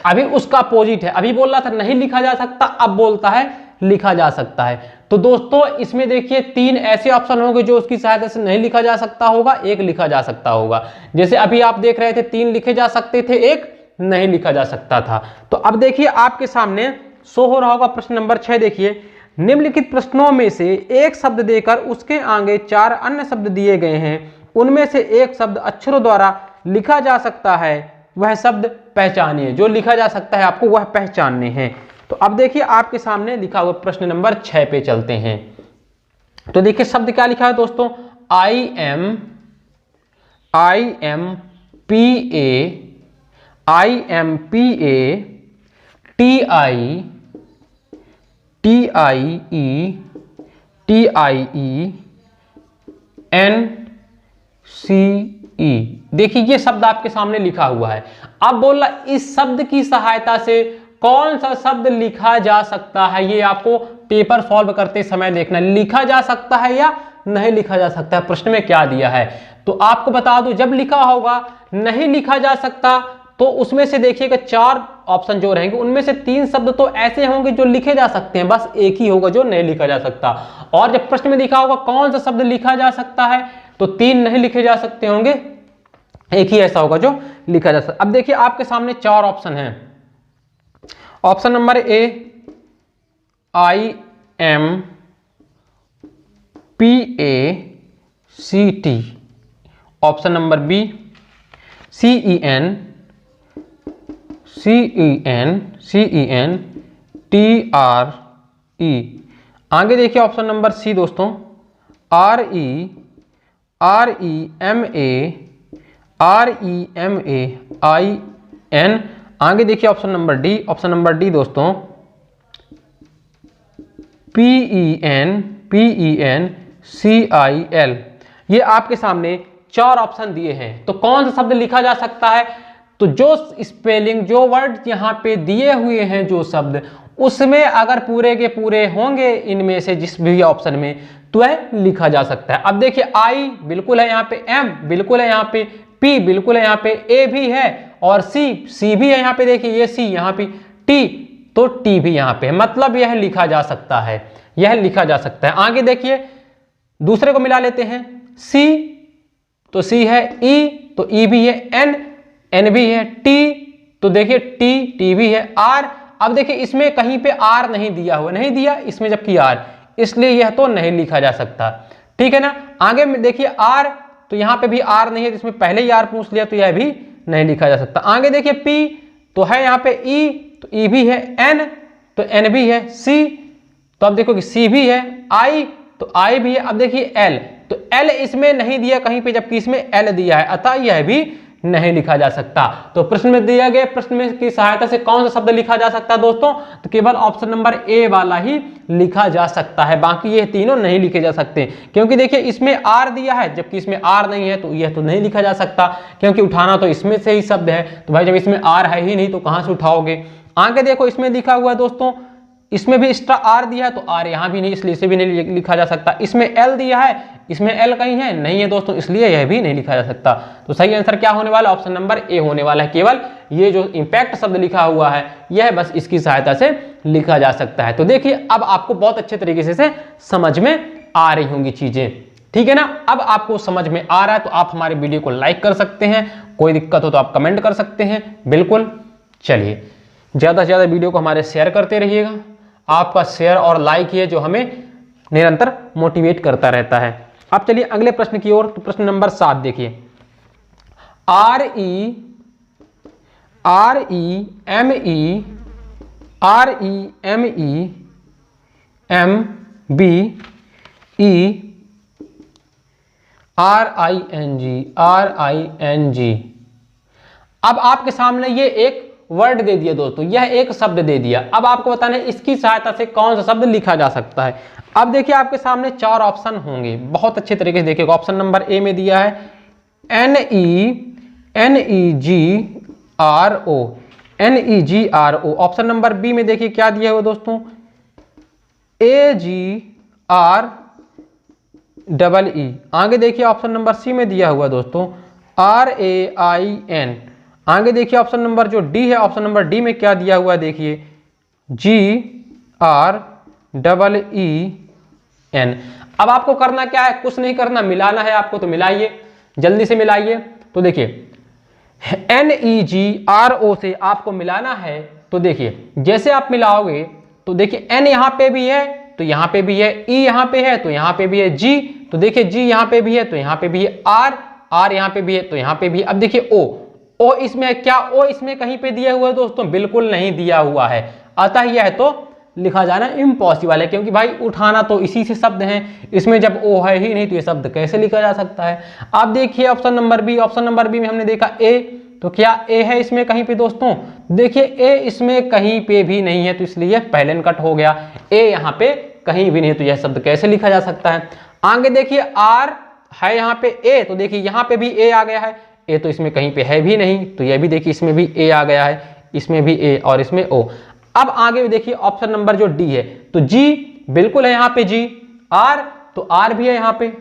अभी उसका अपोजिट है, अभी बोल रहा था नहीं लिखा जा सकता, अब बोलता है लिखा जा सकता है। तो दोस्तों इसमें देखिए 3 ऐसे ऑप्शन होंगे जो उसकी सहायता से नहीं लिखा जा सकता होगा, एक लिखा जा सकता होगा। जैसे अभी आप देख रहे थे 3 लिखे जा सकते थे, एक नहीं लिखा जा सकता था। तो अब देखिए आपके सामने शो हो रहा होगा प्रश्न नंबर 6। देखिए, निम्नलिखित प्रश्नों में से एक शब्द देकर उसके आगे 4 अन्य शब्द दिए गए हैं, उनमें से एक शब्द अक्षरों द्वारा लिखा जा सकता है, वह शब्द पहचानिए। जो लिखा जा सकता है आपको वह पहचानने हैं। तो अब देखिए आपके सामने लिखा हुआ प्रश्न नंबर 6 पे चलते हैं। तो देखिए शब्द क्या लिखा है दोस्तों, TIMPA देखिए ये शब्द आपके सामने लिखा हुआ है। अब बोल रहा इस शब्द की सहायता से कौन सा शब्द लिखा जा सकता है, ये आपको पेपर सॉल्व करते समय देखना, लिखा जा सकता है या नहीं लिखा जा सकता है, प्रश्न में क्या दिया है। तो आपको बता दूं, जब लिखा होगा नहीं लिखा जा सकता तो उसमें से देखिएगा 4 ऑप्शन जो रहेंगे, उनमें से 3 शब्द तो ऐसे होंगे जो लिखे जा सकते हैं, बस एक ही होगा जो नहीं लिखा जा सकता। और जब प्रश्न में लिखा होगा कौन सा शब्द लिखा जा सकता है, तो 3 नहीं लिखे जा सकते होंगे, एक ही ऐसा होगा जो लिखा जा सकता। अब देखिए आपके सामने 4 ऑप्शन हैं। Option number A IMPACT, option number B CENTRE। आगे देखिए ऑप्शन नंबर सी दोस्तों REMAIN। आगे देखिए option number D, option number D दोस्तों PENCIL। ये आपके सामने 4 ऑप्शन दिए हैं। तो कौन सा शब्द लिखा जा सकता है, तो जो स्पेलिंग, जो वर्ड यहाँ पे दिए हुए हैं, जो शब्द, उसमें अगर पूरे के पूरे होंगे इनमें से जिस भी ऑप्शन में, तो वह लिखा जा सकता है। अब देखिए I बिल्कुल है यहाँ पे, M बिल्कुल है यहाँ पे, P बिल्कुल है यहाँ पे, A भी है और C भी है यहाँ पे, देखिए ये C यहाँ पे, T तो T भी यहाँ पे है, मतलब यह लिखा जा सकता है, यह लिखा जा सकता है। आगे देखिए दूसरे को मिला लेते हैं, C तो C है, E तो E भी है, N भी है, T तो देखिए T भी है, R अब देखिए इसमें कहीं पे R नहीं दिया हुआ, नहीं दिया इसमें जबकि R, इसलिए यह तो नहीं लिखा जा सकता, ठीक है ना। आगे में देखिए R तो यहाँ पे भी R नहीं है, तो इसमें पहले ही R पूछ लिया तो यह भी नहीं लिखा जा सकता। आगे देखिए P तो है यहाँ पे, E तो E भी है, N तो N भी है, C तो अब देखो कि C भी है, I तो I भी है। अब देखिए L तो L इसमें नहीं दिया कहीं पे, जबकि इसमें L दिया है, अतः यह भी नहीं लिखा जा सकता। तो प्रश्न में दिया गया प्रश्न में की सहायता से कौन सा शब्द लिखा जा सकता है दोस्तों, तो केवल ऑप्शन नंबर ए वाला ही लिखा जा सकता है, बाकी ये तीनों नहीं लिखे जा सकते, क्योंकि देखिए इसमें आर दिया है जबकि इसमें आर नहीं है, तो यह तो नहीं लिखा जा सकता, क्योंकि उठाना तो इसमें से ही शब्द है, तो भाई जब इसमें आर है ही नहीं तो कहां से उठाओगे। आगे देखो इसमें लिखा हुआ है दोस्तों, इसमें भी एक्स्ट्रा आर दिया है तो आर यहाँ भी नहीं, इसलिए इसे भी नहीं लिखा जा सकता। इसमें एल दिया है, इसमें एल कहीं है नहीं है दोस्तों, इसलिए यह भी नहीं लिखा जा सकता। तो सही आंसर क्या होने वाला, ऑप्शन नंबर ए होने वाला है। केवल ये जो इंपैक्ट शब्द लिखा हुआ है यह बस इसकी सहायता से लिखा जा सकता है। तो देखिए अब आपको बहुत अच्छे तरीके से समझ में आ रही होंगी चीजें, ठीक है ना। अब आपको समझ में आ रहा है तो आप हमारे वीडियो को लाइक कर सकते हैं, कोई दिक्कत हो तो आप कमेंट कर सकते हैं, बिल्कुल। चलिए ज्यादा से ज्यादा वीडियो को हमारे शेयर करते रहिएगा, आपका शेयर और लाइक ही है जो हमें निरंतर मोटिवेट करता रहता है। अब चलिए अगले प्रश्न की ओर, तो प्रश्न नंबर 7 देखिए, REMERING। अब आपके सामने ये एक वर्ड दे दिया दोस्तों, यह एक शब्द दे दिया। अब आपको बताना है इसकी सहायता से कौन सा शब्द लिखा जा सकता है। अब देखिए आपके सामने 4 ऑप्शन होंगे, बहुत अच्छे तरीके से देखिएगा। ऑप्शन नंबर ए में दिया है NEGRO। ऑप्शन नंबर बी में देखिए क्या दिया हुआ दोस्तों, AGREE। आगे देखिए ऑप्शन नंबर सी में दिया हुआ दोस्तों RAIN। आगे देखिए ऑप्शन नंबर जो डी है, ऑप्शन नंबर डी में क्या दिया हुआ है देखिए GREEN। अब आपको करना क्या है, कुछ नहीं करना, मिलाना है आपको, तो मिलाइए, जल्दी से मिलाइए। तो देखिए NEGRO से आपको मिलाना है, तो देखिए जैसे आप मिलाओगे तो देखिए N यहाँ पे भी है तो यहाँ पे भी है, E यहाँ पे है तो यहाँ पे भी है, G तो देखिए G यहाँ पे भी है तो यहाँ पे भी है, R यहाँ पे भी है तो यहाँ पे भी है। अब देखिए O इसमें है क्या, O इसमें कहीं पे दिया हुआ है दोस्तों, बिल्कुल नहीं दिया हुआ है, अतः यह तो लिखा जाना इम्पॉसिबल है, क्योंकि भाई उठाना तो इसी से शब्द हैं, इसमें जब O है ही नहीं तो ये शब्द कैसे लिखा जा सकता है। आप देखिए option number B, option number B में हमने देखा A, तो क्या A है इसमें कहीं पे दोस्तों, देखिए A इसमें कहीं पे भी नहीं है, तो इसलिए पहले कट हो गया, A यहाँ पे कहीं भी नहीं है, तो यह शब्द कैसे लिखा जा सकता है। आगे देखिए R है यहाँ पे A, तो देखिए यहाँ पे भी A आ गया है, A तो इसमें कहीं पे है भी नहीं, तो यह भी देखिए इसमें भी A आ गया है, इसमें भी A और इसमें O। अब आगे भी देखिए ऑप्शन नंबर जो डी है, तो G बिल्कुल है यहाँ पे G, R तो R भी है यहाँ पे,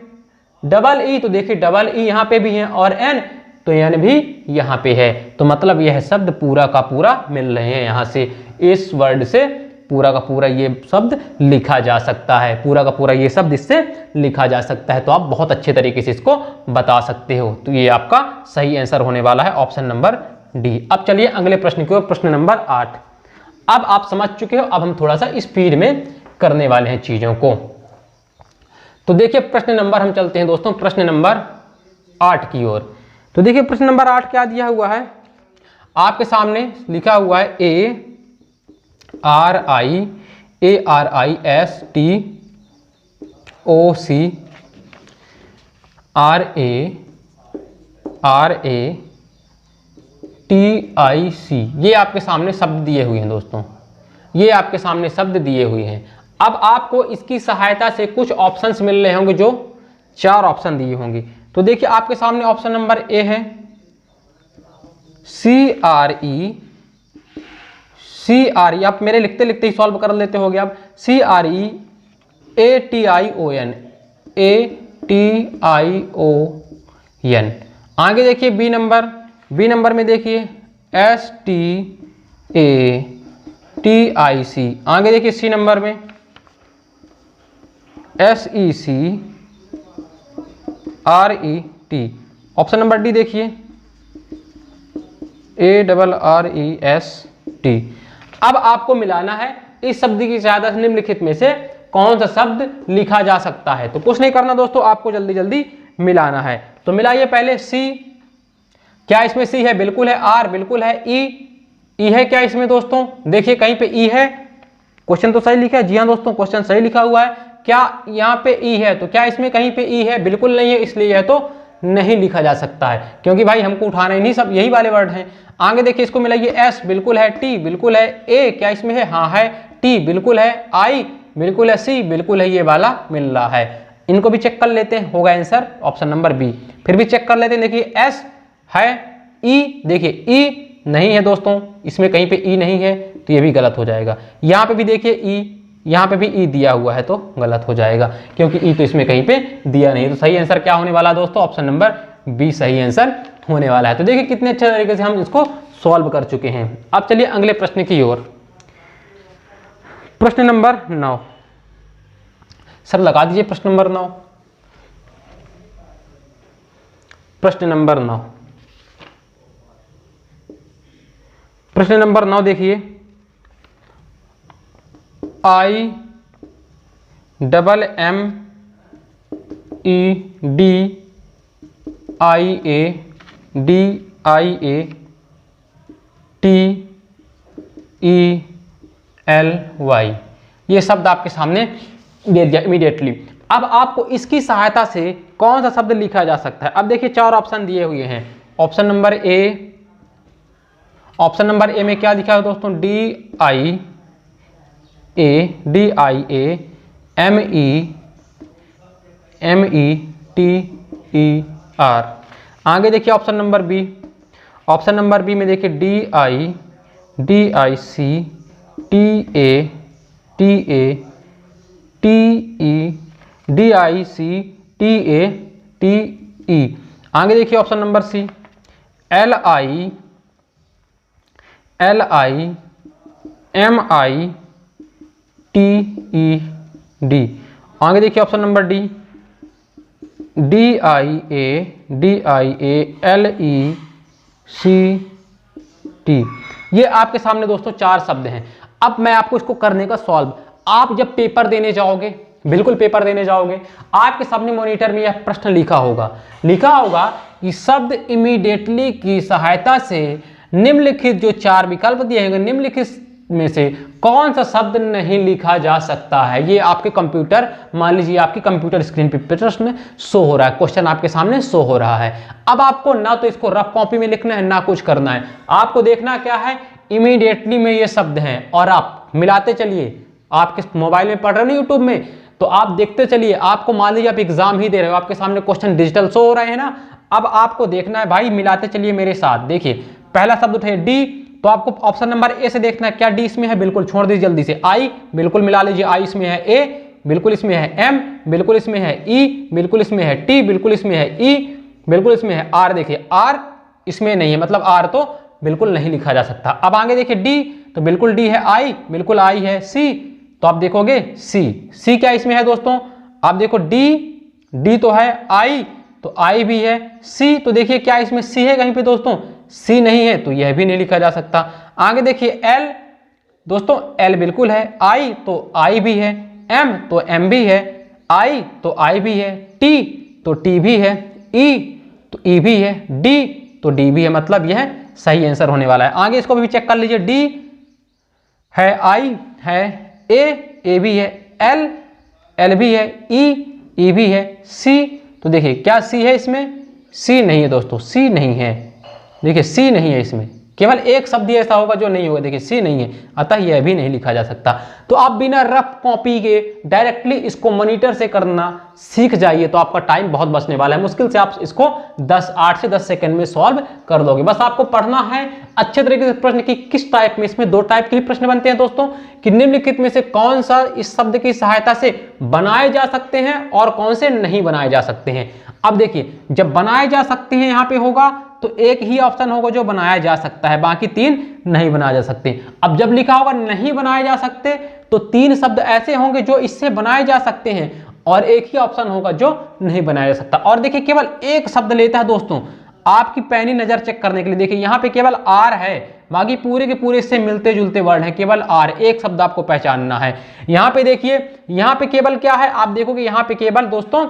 डबल E तो देखिए डबल E यहाँ पे भी है, और N तो N भी यहाँ पे है। तो मतलब यह शब्द पूरा का पूरा मिल रहे हैं यहाँ से, इस वर्ड से पूरा का पूरा ये शब्द लिखा जा सकता है, पूरा का पूरा ये शब्द इससे लिखा जा सकता है। तो आप बहुत अच्छे तरीके से इसको बता सकते हो, तो ये आपका सही आंसर होने वाला है ऑप्शन नंबर डी। अब चलिए अगले प्रश्न की ओर, प्रश्न नंबर 8। अब आप समझ चुके हो, अब हम थोड़ा सा स्पीड में करने वाले हैं चीजों को। तो देखिए प्रश्न नंबर हम चलते हैं दोस्तों प्रश्न नंबर 8 की ओर। तो देखिए प्रश्न नंबर 8 क्या दिया हुआ है, आपके सामने लिखा हुआ है ARISTOCRATIC। ये आपके सामने शब्द दिए हुए हैं दोस्तों, ये आपके सामने शब्द दिए हुए हैं। अब आपको इसकी सहायता से कुछ ऑप्शंस मिल रहे होंगे, जो 4 ऑप्शन दिए होंगे। तो देखिए आपके सामने ऑप्शन नंबर ए है CRE, आप मेरे लिखते लिखते ही सॉल्व कर लेते होगे। अब CREATION, SATION। आगे देखिए बी नंबर में देखिए STATIC। आगे देखिए सी नंबर में SECRET। ऑप्शन नंबर डी देखिए ARREST। अब आपको मिलाना है इस शब्द की सहायता से निम्नलिखित में से कौन सा शब्द लिखा जा सकता है। तो कुछ नहीं करना दोस्तों, आपको जल्दी जल्दी मिलाना है। तो मिलाइए पहले सी, क्या इसमें सी है? बिल्कुल है। आर बिल्कुल है। ई है क्या इसमें दोस्तों? देखिए कहीं पे ई है, क्वेश्चन तो सही लिखा है। जी हाँ दोस्तों, क्वेश्चन सही लिखा हुआ है। क्या यहाँ पे ई है? तो क्या इसमें कहीं पे ई है? बिल्कुल नहीं है, इसलिए यह तो नहीं लिखा जा सकता है, क्योंकि भाई हमको उठाना ही नहीं, सब यही वाले वर्ड हैं। आगे देखिए इसको मिलाइए, एस बिल्कुल है, टी बिल्कुल है, ए क्या इसमें है? हाँ है, टी बिल्कुल है, आई बिल्कुल है, सी बिल्कुल है, ये वाला मिल रहा है। इनको भी चेक कर लेते हैं, होगा आंसर ऑप्शन नंबर बी। फिर भी चेक कर लेते हैं, देखिए एस है, ई देखिए ई नहीं है दोस्तों, इसमें कहीं पे ई नहीं है, तो ये भी गलत हो जाएगा। यहाँ पे भी देखिए ई, यहाँ पे भी ई दिया हुआ है तो गलत हो जाएगा, क्योंकि ई तो इसमें कहीं पे दिया नहीं। तो सही आंसर क्या होने वाला है दोस्तों? ऑप्शन नंबर बी सही आंसर होने वाला है। तो देखिए कितने अच्छे तरीके से हम इसको सॉल्व कर चुके हैं। अब चलिए अगले प्रश्न की ओर। प्रश्न नंबर 9, सर लगा दीजिए प्रश्न नंबर 9। प्रश्न नंबर 9, प्रश्न नंबर 9 देखिए, IMMEDIATELY, ये शब्द आपके सामने दे दिया इमीडिएटली। अब आपको इसकी सहायता से कौन सा शब्द लिखा जा सकता है? अब देखिए 4 ऑप्शन दिए हुए हैं। Option number A, option number A में क्या लिखा है दोस्तों? DIAMETER। आगे देखिए option number B, option number B में देखिए DICTE। आगे देखिए ऑप्शन नंबर सी LIMITED। आगे देखिए ऑप्शन नंबर डी DIADIALECT। ये आपके सामने दोस्तों 4 शब्द हैं। अब मैं आपको इसको करने का सॉल्व, आप जब पेपर देने जाओगे, बिल्कुल पेपर देने जाओगे, आपके सामने मॉनिटर में यह प्रश्न लिखा होगा कि शब्द इमीडिएटली की सहायता से निम्नलिखित जो 4 विकल्प दिए हैं, निम्नलिखित में से कौन सा शब्द नहीं लिखा जा सकता है। ये आपके कंप्यूटर, मान लीजिए आपकी कंप्यूटर स्क्रीन पे प्रश्न शो हो रहा है, क्वेश्चन आपके सामने शो हो रहा है। अब आपको ना तो इसको रफ कॉपी में लिखना है, ना कुछ करना है। आपको देखना क्या है, इमीडिएटली में ये शब्द हैं और आप मिलाते चलिए। आपके मोबाइल में पढ़ रहे हो ना यूट्यूब में, तो आप देखते चलिए। आपको मान लीजिए आप एग्जाम ही दे रहे हो, आपके सामने क्वेश्चन डिजिटल शो हो रहे हैं ना। अब आपको देखना है भाई, मिलाते चलिए मेरे साथ। देखिए पहला शब्द उठे डी, तो आपको ऑप्शन नंबर ए से देखना है क्या डी इसमें है, बिल्कुल छोड़ दीजिए जल्दी से। आई बिल्कुल मिला लीजिए, आई इसमें है, ए बिल्कुल इसमें है, एम बिल्कुल इसमें है, ई बिल्कुल इसमें है, टी बिल्कुल इसमें है, ई बिल्कुल इसमें है, आर देखिए आर इसमें नहीं है, मतलब आर तो बिल्कुल नहीं लिखा जा सकता। अब आगे देखिए डी, तो बिल्कुल डी है, आई बिल्कुल आई है, सी तो आप देखोगे सी क्या इसमें है दोस्तों? आप देखो डी तो है, आई तो आई भी है, सी तो देखिए क्या इसमें सी है कहीं पे दोस्तों? सी नहीं है, तो यह भी नहीं लिखा जा सकता। आगे देखिए एल, दोस्तों एल बिल्कुल है, आई तो आई भी है, एम तो एम भी है, आई तो आई भी है, टी तो टी भी है, ई तो ई भी है, डी तो डी भी है, मतलब यह सही आंसर होने वाला है। आगे इसको भी चेक कर लीजिए, डी है, आई है, ए भी है, एल भी है, ई भी है, सी तो देखिए क्या सी है इसमें? सी नहीं है दोस्तों, सी नहीं है, देखिए सी नहीं है इसमें, केवल एक शब्द ही ऐसा होगा जो नहीं होगा, देखिए सी नहीं है, अतः यह भी नहीं लिखा जा सकता। तो आप बिना रफ कॉपी के डायरेक्टली इसको मॉनिटर से करना सीख जाइए, तो आपका टाइम बहुत बचने वाला है। मुश्किल से आप इसको 8 से 10 सेकंड में सॉल्व कर दोगे। बस आपको पढ़ना है अच्छे तरीके से प्रश्न की किस टाइप में, इसमें 2 टाइप के ही प्रश्न बनते हैं दोस्तों, कि निम्नलिखित में से कौन सा इस शब्द की सहायता से बनाए जा सकते हैं और कौन से नहीं बनाए जा सकते हैं। अब देखिए, जब बनाए जा सकते हैं यहां पे होगा तो एक ही ऑप्शन होगा जो बनाया जा सकता है, बाकी 3 नहीं बनाए जा सकते। अब जब लिखा होगा नहीं बनाए जा सकते तो 3 शब्द ऐसे होंगे जो इससे बनाए जा सकते हैं और एक ही ऑप्शन होगा जो नहीं बनाया जा सकता। और देखिए केवल एक शब्द लेता है दोस्तों आपकी पैनी नजर चेक करने के लिए। देखिए यहाँ पे केवल आर है, बाकी पूरे के पूरे इससे मिलते जुलते वर्ड हैं, केवल आर एक शब्द आपको पहचानना है। यहाँ पे देखिए, यहाँ पे केवल क्या है, आप देखोगे यहाँ पे केवल दोस्तों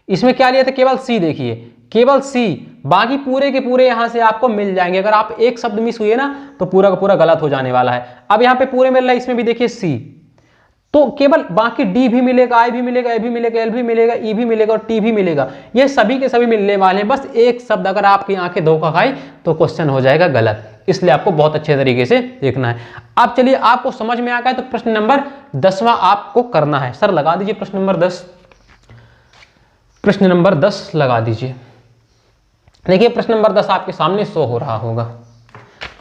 इसमें क्या लिया था, केवल सी, देखिए केवल सी, बाकी पूरे के पूरे यहां से आपको मिल जाएंगे। अगर आप एक शब्द मिस हुए ना तो पूरा का पूरा गलत हो जाने वाला है। अब यहाँ पे पूरे मिल रहा है, इसमें भी देखिए सी, तो केवल बाकी डी भी मिलेगा, आई भी मिलेगा, ए भी मिलेगा, एल भी मिलेगा, ई भी मिलेगा और टी भी मिलेगा, ये सभी के सभी मिलने वाले हैं। बस एक शब्द अगर आपकी आंखें धोखा खाई तो क्वेश्चन हो जाएगा गलत, इसलिए आपको बहुत अच्छे तरीके से देखना है। अब चलिए आपको समझ में आ गया तो प्रश्न नंबर 10वां आपको करना है। सर लगा दीजिए प्रश्न नंबर 10, प्रश्न नंबर 10 लगा दीजिए। देखिए प्रश्न नंबर 10 आपके सामने शो हो रहा होगा,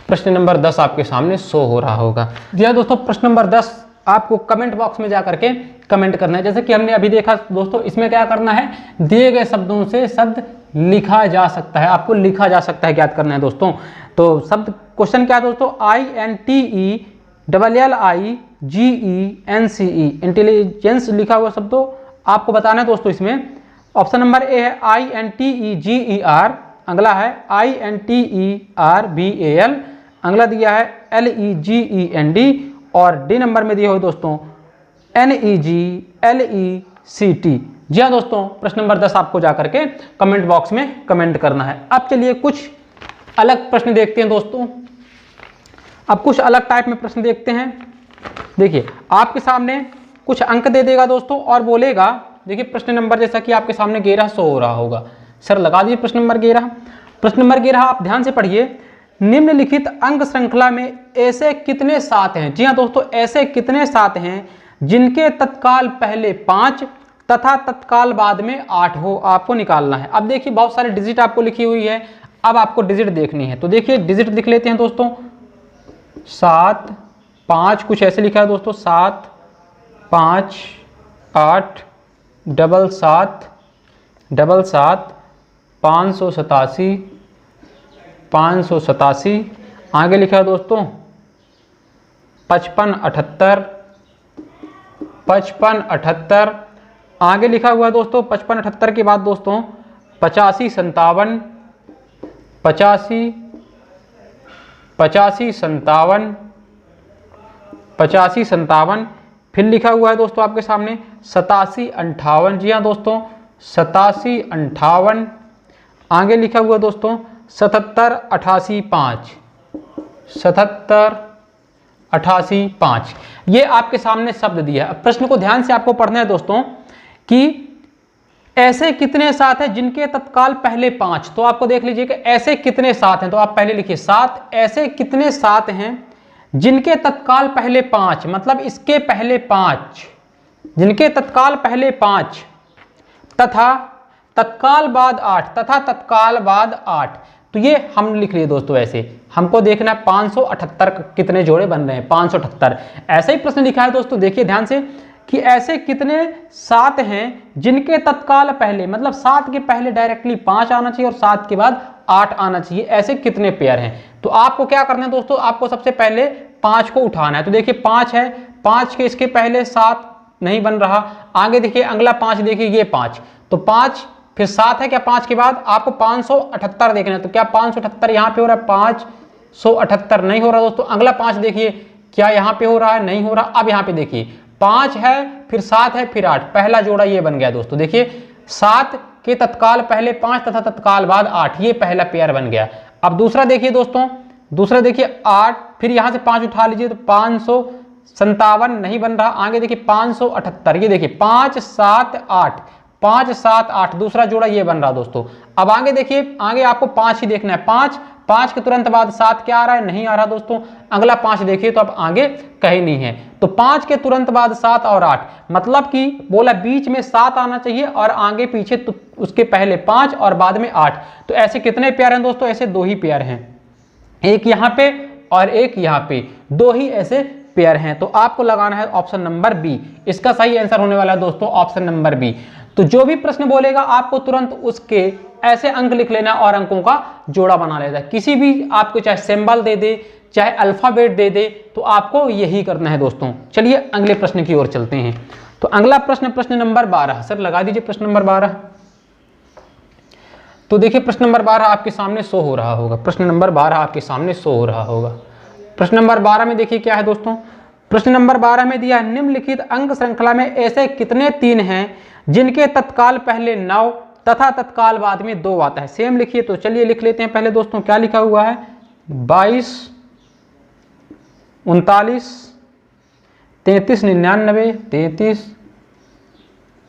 प्रश्न नंबर 10 आपके सामने शो हो रहा होगा। जी हाँ दोस्तों, प्रश्न नंबर 10 आपको कमेंट बॉक्स में जाकर के कमेंट करना है। जैसे कि हमने अभी देखा दोस्तों, इसमें क्या करना है, दिए गए शब्दों से शब्द लिखा जा सकता है, आपको लिखा जा सकता है ज्ञात करना है दोस्तों। तो शब्द क्वेश्चन क्या है दोस्तों, INTELLIGENCE इंटेलिजेंस लिखा हुआ शब्द आपको बताना है दोस्तों। इसमें ऑप्शन नंबर ए है INTEGER, अगला है INTERBAL, अगला दिया है LEGEND और डी नंबर में दिया हुआ दोस्तों NEGLECT। जी हाँ दोस्तों, प्रश्न नंबर 10 आपको जाकर के कमेंट बॉक्स में कमेंट करना है। अब चलिए कुछ अलग प्रश्न देखते हैं दोस्तों, अब कुछ अलग टाइप में प्रश्न देखते हैं। देखिए आपके सामने कुछ अंक दे देगा दोस्तों और बोलेगा, देखिए प्रश्न नंबर जैसा कि आपके सामने 11 शो हो रहा होगा। सर लगा दीजिए प्रश्न नंबर 11। प्रश्न नंबर 11 आप ध्यान से पढ़िए, निम्नलिखित अंक श्रृंखला में ऐसे कितने सात हैं। जी हाँ दोस्तों, ऐसे कितने सात हैं जिनके तत्काल पहले 5 तथा तत्काल बाद में 8 हो, आपको निकालना है। अब देखिए बहुत सारे डिजिट आपको लिखी हुई है, अब आपको डिजिट देखनी है। तो देखिए डिजिट लिख लेते हैं दोस्तों, 7 5 कुछ ऐसे लिखा है दोस्तों, 7 5 8 7 7 7 587 587, आगे लिखा है दोस्तों 55 78 55 78, आगे लिखा हुआ है दोस्तों 55 78 के बाद दोस्तों 85 57 85 85 57 85 57, फिर लिखा हुआ है दोस्तों आपके सामने 87 58। जी हाँ दोस्तों 87 58, आगे लिखा हुआ दोस्तों 77 88 5 77 88 5। ये आपके सामने शब्द दिया है। प्रश्न को ध्यान से आपको पढ़ना है दोस्तों कि ऐसे कितने सात हैं जिनके तत्काल पहले 5। तो आपको देख लीजिए कि ऐसे कितने सात हैं, तो आप पहले लिखिए 7, ऐसे कितने सात हैं जिनके तत्काल पहले 5, मतलब इसके पहले 5, जिनके तत्काल पहले 5 तथा तत्काल बाद 8 तथा तत्काल बाद 8। तो ये हम लिख लिए दोस्तों, ऐसे हमको देखना है 578 कितने जोड़े बन रहे हैं, 578। ऐसा ही प्रश्न लिखा है दोस्तों, देखिए ध्यान से कि ऐसे कितने सात हैं जिनके तत्काल पहले, मतलब 7 के पहले डायरेक्टली 5 आना चाहिए और 7 के बाद 8 आना चाहिए, ऐसे कितने पेयर हैं। तो आपको क्या करना है दोस्तों, आपको सबसे पहले 5 को उठाना है। तो देखिए 5 है, 5 के इसके पहले 7 नहीं बन रहा, आगे देखिए अगला 5, देखिए ये 5, तो 5 फिर 7 है क्या, 5 के बाद आपको 578 देखना है। तो क्या 578 यहाँ पे हो रहा है, 578 नहीं हो रहा दोस्तों। अगला 5 देखिए क्या यहाँ पे हो रहा है, नहीं हो रहा। अब यहाँ पे देखिए 5 है, फिर 7 है, फिर 8, पहला जोड़ा ये बन गया दोस्तों। देखिए 7 के तत्काल पहले 5 तथा तत्काल बाद 8, ये पहला पेयर बन गया। अब दूसरा देखिए दोस्तों, दूसरा देखिए 8, फिर यहाँ से 5 उठा लीजिए तो 557 नहीं बन रहा, आगे देखिए 578, ये देखिए 5 7 8 5 7 8, दूसरा जोड़ा ये बन रहा दोस्तों। अब आगे देखिए, आगे आपको 5 ही देखना है, 5 5 के तुरंत बाद 7 क्या आ रहा है, नहीं आ रहा दोस्तों। अगला 5 देखिए तो अब आगे कहीं नहीं है, तो 5 के तुरंत बाद 7 और 8, मतलब कि बोला बीच में 7 आना चाहिए और आगे पीछे तो उसके पहले 5 और बाद में 8। तो ऐसे कितने पेयर हैं दोस्तों, ऐसे 2 ही पेयर हैं, एक यहाँ पे और एक यहाँ पे, 2 ही ऐसे पेयर हैं। तो आपको लगाना है ऑप्शन नंबर बी, इसका सही आंसर होने वाला है दोस्तों ऑप्शन नंबर बी। तो जो भी प्रश्न बोलेगा आपको तुरंत उसके ऐसे अंक लिख लेना और अंकों का जोड़ा बना लेना। किसी भी आपको चाहे सिंबल दे दे चाहे अल्फाबेट दे दे, तो आपको यही करना है दोस्तों। चलिए अगले प्रश्न की ओर चलते हैं। तो अगला प्रश्न, प्रश्न नंबर 12, सर लगा दीजिए प्रश्न नंबर 12। तो देखिए प्रश्न नंबर 12 आपके सामने शो हो रहा होगा, प्रश्न नंबर 12 आपके सामने शो हो रहा होगा। प्रश्न नंबर 12 में देखिए क्या है दोस्तों, प्रश्न नंबर 12 में दिया निम्नलिखित अंक श्रृंखला में ऐसे कितने 3 हैं जिनके तत्काल पहले 9 तथा तत्काल बाद में 2 आता है। सेम लिखिए, तो चलिए लिख लेते हैं पहले दोस्तों। क्या लिखा हुआ है, 22, 39, 33, 99, 33,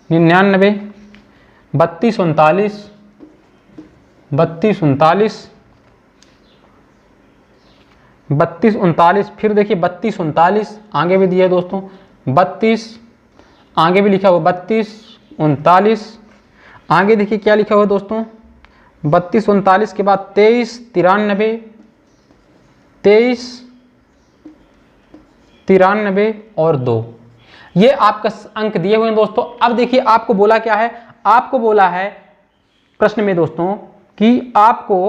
99, 32, 39, 32, 39, 32, 39, फिर देखिए 32, 39 आगे भी दिया है दोस्तों, 32 आगे भी लिखा हुआ, 32, 39 आगे देखिए क्या लिखा हुआ दोस्तों, 32, 39 के बाद 23, 93, 23, 93 और 2, ये आपका अंक दिए हुए हैं दोस्तों। अब देखिए आपको बोला क्या है, आपको बोला है प्रश्न में दोस्तों कि आपको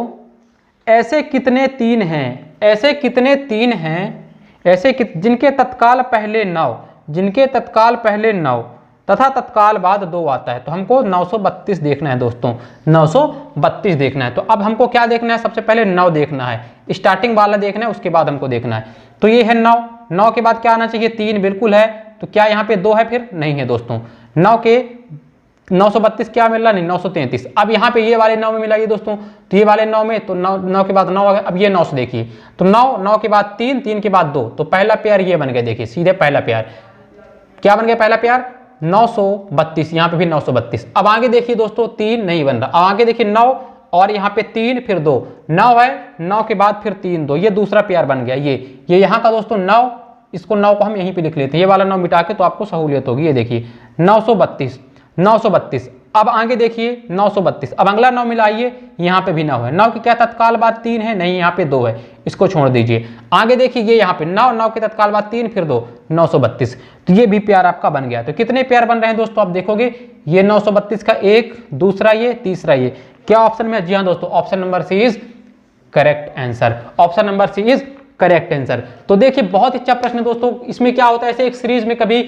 ऐसे कितने 3 हैं, ऐसे कितने 3 हैं, जिनके तत्काल पहले 9, जिनके तत्काल पहले 9 तथा तत्काल बाद 2 आता है। तो हमको 932 देखना है दोस्तों, 932 देखना है। तो अब हमको क्या देखना है, सबसे पहले 9 देखना है, स्टार्टिंग वाला देखना है, उसके बाद हमको देखना है। तो ये है 9, 9 के बाद क्या आना चाहिए, 3 बिल्कुल है। तो क्या यहाँ पे 2 है, फिर नहीं है दोस्तों। 9 के 932 क्या मिल रहा, नहीं 933। अब यहाँ पे ये वाले 9 में मिला ये दोस्तों, तो ये वाले 9 में, तो 9 के बाद 9 आ गया। अब ये 9 से देखिए, तो 9 के बाद 3, 3 के बाद 2, तो पहला पेयर ये बन गया। देखिए सीधे पहला पेयर क्या बन गया, पहला पेयर 932, यहाँ पे भी 932। अब आगे देखिए दोस्तों 3 नहीं बन रहा, अब आगे देखिए 9 और यहाँ पे 3 फिर 2, 9 है, 9 के बाद फिर 3 2, ये दूसरा पेयर बन गया। ये यहाँ का दोस्तों 9, इसको 9 को हम यहीं पे लिख लेते हैं, ये वाला 9 मिटा के, तो आपको सहूलियत होगी। ये देखिए 932, 932। अब आगे देखिए 932, अब अगला 9 मिलाइए, यहाँ पे भी 9 है। 9 की क्या तत्काल बाद 3 है, नहीं यहाँ पे 2 है, इसको छोड़ दीजिए। आगे देखिए ये यहाँ पे 9 के तत्काल बाद 3 फिर 2, 932। तो ये भी प्यार आपका बन गया। तो कितने प्यार बन रहे हैं दोस्तों, आप देखोगे ये 932 का एक, दूसरा ये, तीसरा ये, क्या ऑप्शन में है, जी हाँ दोस्तों option number C is correct answer, option number C is correct answer. तो देखिए बहुत अच्छा प्रश्न है दोस्तों। इसमें क्या होता है, ऐसे एक सीरीज में कभी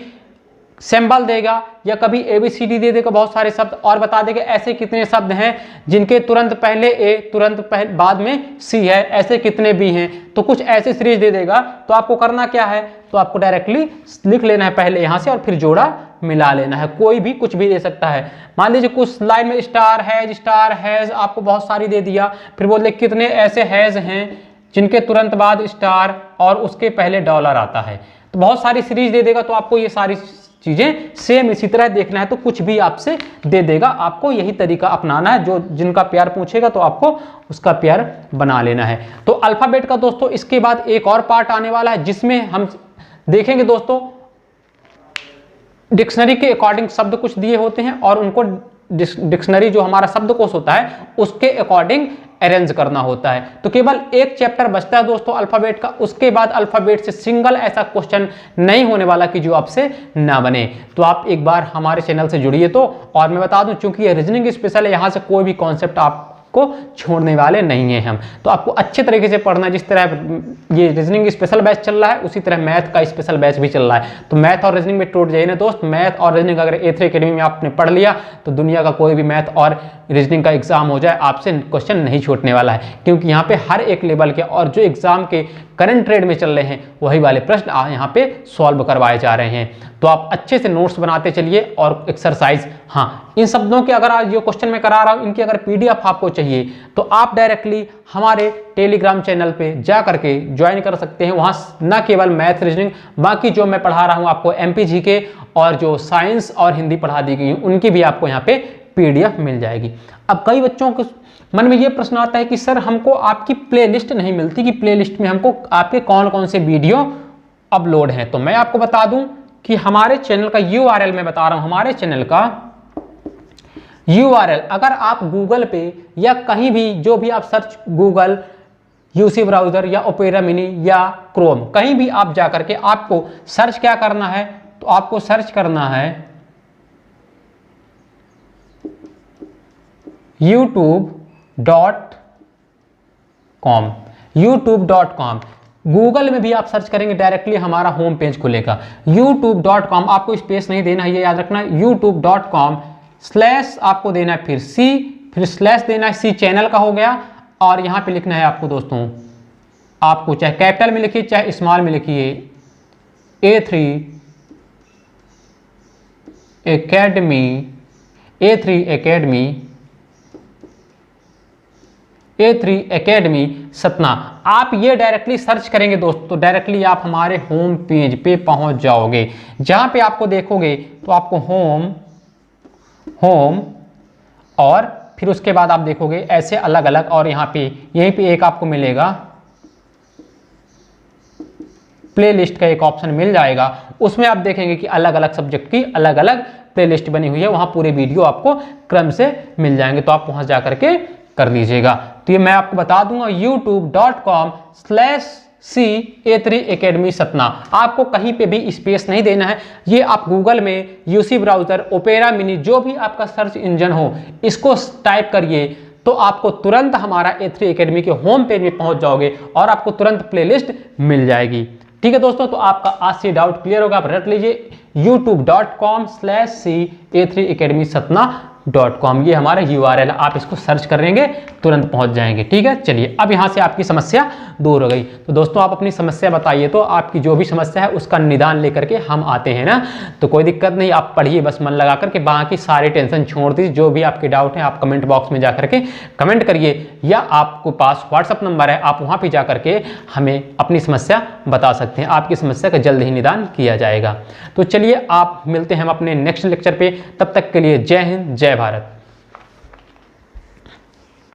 सिंबल देगा या कभी ABCD दे देगा बहुत सारे शब्द, और बता देगा ऐसे कितने शब्द हैं जिनके तुरंत पहले A तुरंत बाद में C है, ऐसे कितने भी हैं। तो कुछ ऐसे सीरीज दे देगा, तो आपको करना क्या है, तो आपको डायरेक्टली लिख लेना है पहले यहाँ से और फिर जोड़ा मिला लेना है। कोई भी कुछ भी दे सकता है। मान लीजिए कुछ लाइन में स्टार हैज आपको बहुत सारी दे दिया, फिर बोल दे कितने ऐसे हैज हैं जिनके तुरंत बाद स्टार और उसके पहले डॉलर आता है। तो बहुत सारी सीरीज दे देगा, तो आपको ये सारी चीजें सेम इसी तरह देखना है। तो कुछ भी आपसे दे देगा, आपको यही तरीका अपनाना है। जो जिनका प्यार पूछेगा तो आपको उसका प्यार बना लेना है। तो अल्फाबेट का दोस्तों इसके बाद एक और पार्ट आने वाला है, जिसमें हम देखेंगे दोस्तों डिक्शनरी के अकॉर्डिंग शब्द कुछ दिए होते हैं और उनको डिक्शनरी जो हमारा शब्दकोश होता है उसके अकॉर्डिंग अरेंज करना होता है। तो केवल एक चैप्टर बचता है दोस्तों अल्फाबेट का, उसके बाद अल्फाबेट से सिंगल ऐसा क्वेश्चन नहीं होने वाला कि जो आपसे ना बने। तो आप एक बार हमारे चैनल से जुड़िए। तो और मैं बता दूं, चूंकि ये रीजनिंग स्पेशल है, यहाँ से कोई भी कॉन्सेप्ट आपको छोड़ने वाले नहीं हैं हम। तो आपको अच्छे तरीके से पढ़ना है। जिस तरह ये रीजनिंग स्पेशल बैच चल रहा है, उसी तरह मैथ का स्पेशल बैच भी चल रहा है। तो मैथ और रीजनिंग में टूट जाइए ना दोस्त। मैथ और रीजनिंग अगर A3 एकेडमी में आपने पढ़ लिया तो दुनिया का कोई भी मैथ और रीजनिंग का एग्जाम हो जाए, आपसे क्वेश्चन नहीं छूटने वाला है। क्योंकि यहाँ पे हर एक लेवल के और जो एग्जाम के करंट ट्रेड में चल रहे हैं वही वाले प्रश्न यहाँ पे सॉल्व करवाए जा रहे हैं। तो आप अच्छे से नोट्स बनाते चलिए और एक्सरसाइज, हाँ इन शब्दों के अगर आज जो क्वेश्चन मैं करा रहा हूँ इनकी अगर PDF आपको चाहिए तो आप डायरेक्टली हमारे टेलीग्राम चैनल पे जा करके ज्वाइन कर सकते हैं। वहाँ न केवल मैथ रीजनिंग, बाकी जो मैं पढ़ा रहा हूँ आपको MPG के और जो साइंस और हिंदी पढ़ा दी गई उनकी भी आपको यहाँ पे PDF मिल जाएगी। अब कई बच्चों के मन में ये प्रश्न आता है कि सर हमको आपकी प्लेलिस्ट नहीं मिलती कि प्लेलिस्ट में हमको आपके कौन कौन से वीडियो अपलोड हैं। तो मैं आपको बता दूं कि हमारे चैनल का URL मैं बता रहा हूं, हमारे चैनल का URL अगर आप गूगल पे या कहीं भी जो भी आप सर्च गूगल, UC ब्राउज़र या ओपेरा मिनी या क्रोम कहीं भी आप जा करके आपको सर्च क्या करना है, तो आपको सर्च करना है youtube.com। youtube.com गूगल में भी आप सर्च करेंगे डायरेक्टली हमारा होम पेज खुलेगा। youtube.com आपको स्पेस नहीं देना है, ये याद रखना। youtube.com स्लैश आपको देना है फिर C, फिर स्लैश देना है, C चैनल का हो गया, और यहाँ पे लिखना है आपको दोस्तों, आपको चाहे कैपिटल में लिखिए चाहे स्मॉल में लिखिए A3 एकेडमी सतना। आप ये डायरेक्टली सर्च करेंगे दोस्तों तो डायरेक्टली आप हमारे होम पेज पे पहुंच जाओगे, जहां पे आपको देखोगे तो आपको होम और फिर उसके बाद आप देखोगे ऐसे अलग अलग, और यहाँ पे यहीं पे एक आपको मिलेगा प्लेलिस्ट का एक ऑप्शन मिल जाएगा। उसमें आप देखेंगे कि अलग अलग सब्जेक्ट की अलग अलग प्लेलिस्ट बनी हुई है, वहां पूरे वीडियो आपको क्रम से मिल जाएंगे, तो आप वहां जा करके कर लीजिएगा। तो ये मैं आपको बता दूंगा youtube.com/C A3 एकेडमी सतना। आपको कहीं पे भी स्पेस नहीं देना है, ये आप गूगल में UC ब्राउज़र, ओपेरा मिनी, जो भी आपका सर्च इंजन हो, इसको टाइप करिए तो आपको तुरंत हमारा A3 एकेडमी के होम पेज में पहुंच जाओगे और आपको तुरंत प्लेलिस्ट मिल जाएगी। ठीक है दोस्तों, तो आपका आज से डाउट क्लियर होगा। आप रट लीजिए youtube.com/C A3 एकेडमी सतना.com, ये हमारा URL, आप इसको सर्च करेंगे तुरंत पहुंच जाएंगे। ठीक है, चलिए अब यहाँ से आपकी समस्या दूर हो गई। तो दोस्तों आप अपनी समस्या बताइए, तो आपकी जो भी समस्या है उसका निदान लेकर के हम आते हैं ना, तो कोई दिक्कत नहीं, आप पढ़िए बस मन लगा करके, बाकी सारी टेंशन छोड़ दीजिए। जो भी आपके डाउट हैं आप कमेंट बॉक्स में जा करके कमेंट करिए, या आपको पास व्हाट्सअप नंबर है, आप वहाँ पर जा करके हमें अपनी समस्या बता सकते हैं। आपकी समस्या का जल्द ही निदान किया जाएगा। तो चलिए आप मिलते हैं हम अपने नेक्स्ट लेक्चर पे, तब तक के लिए जय हिंद, जय भारत।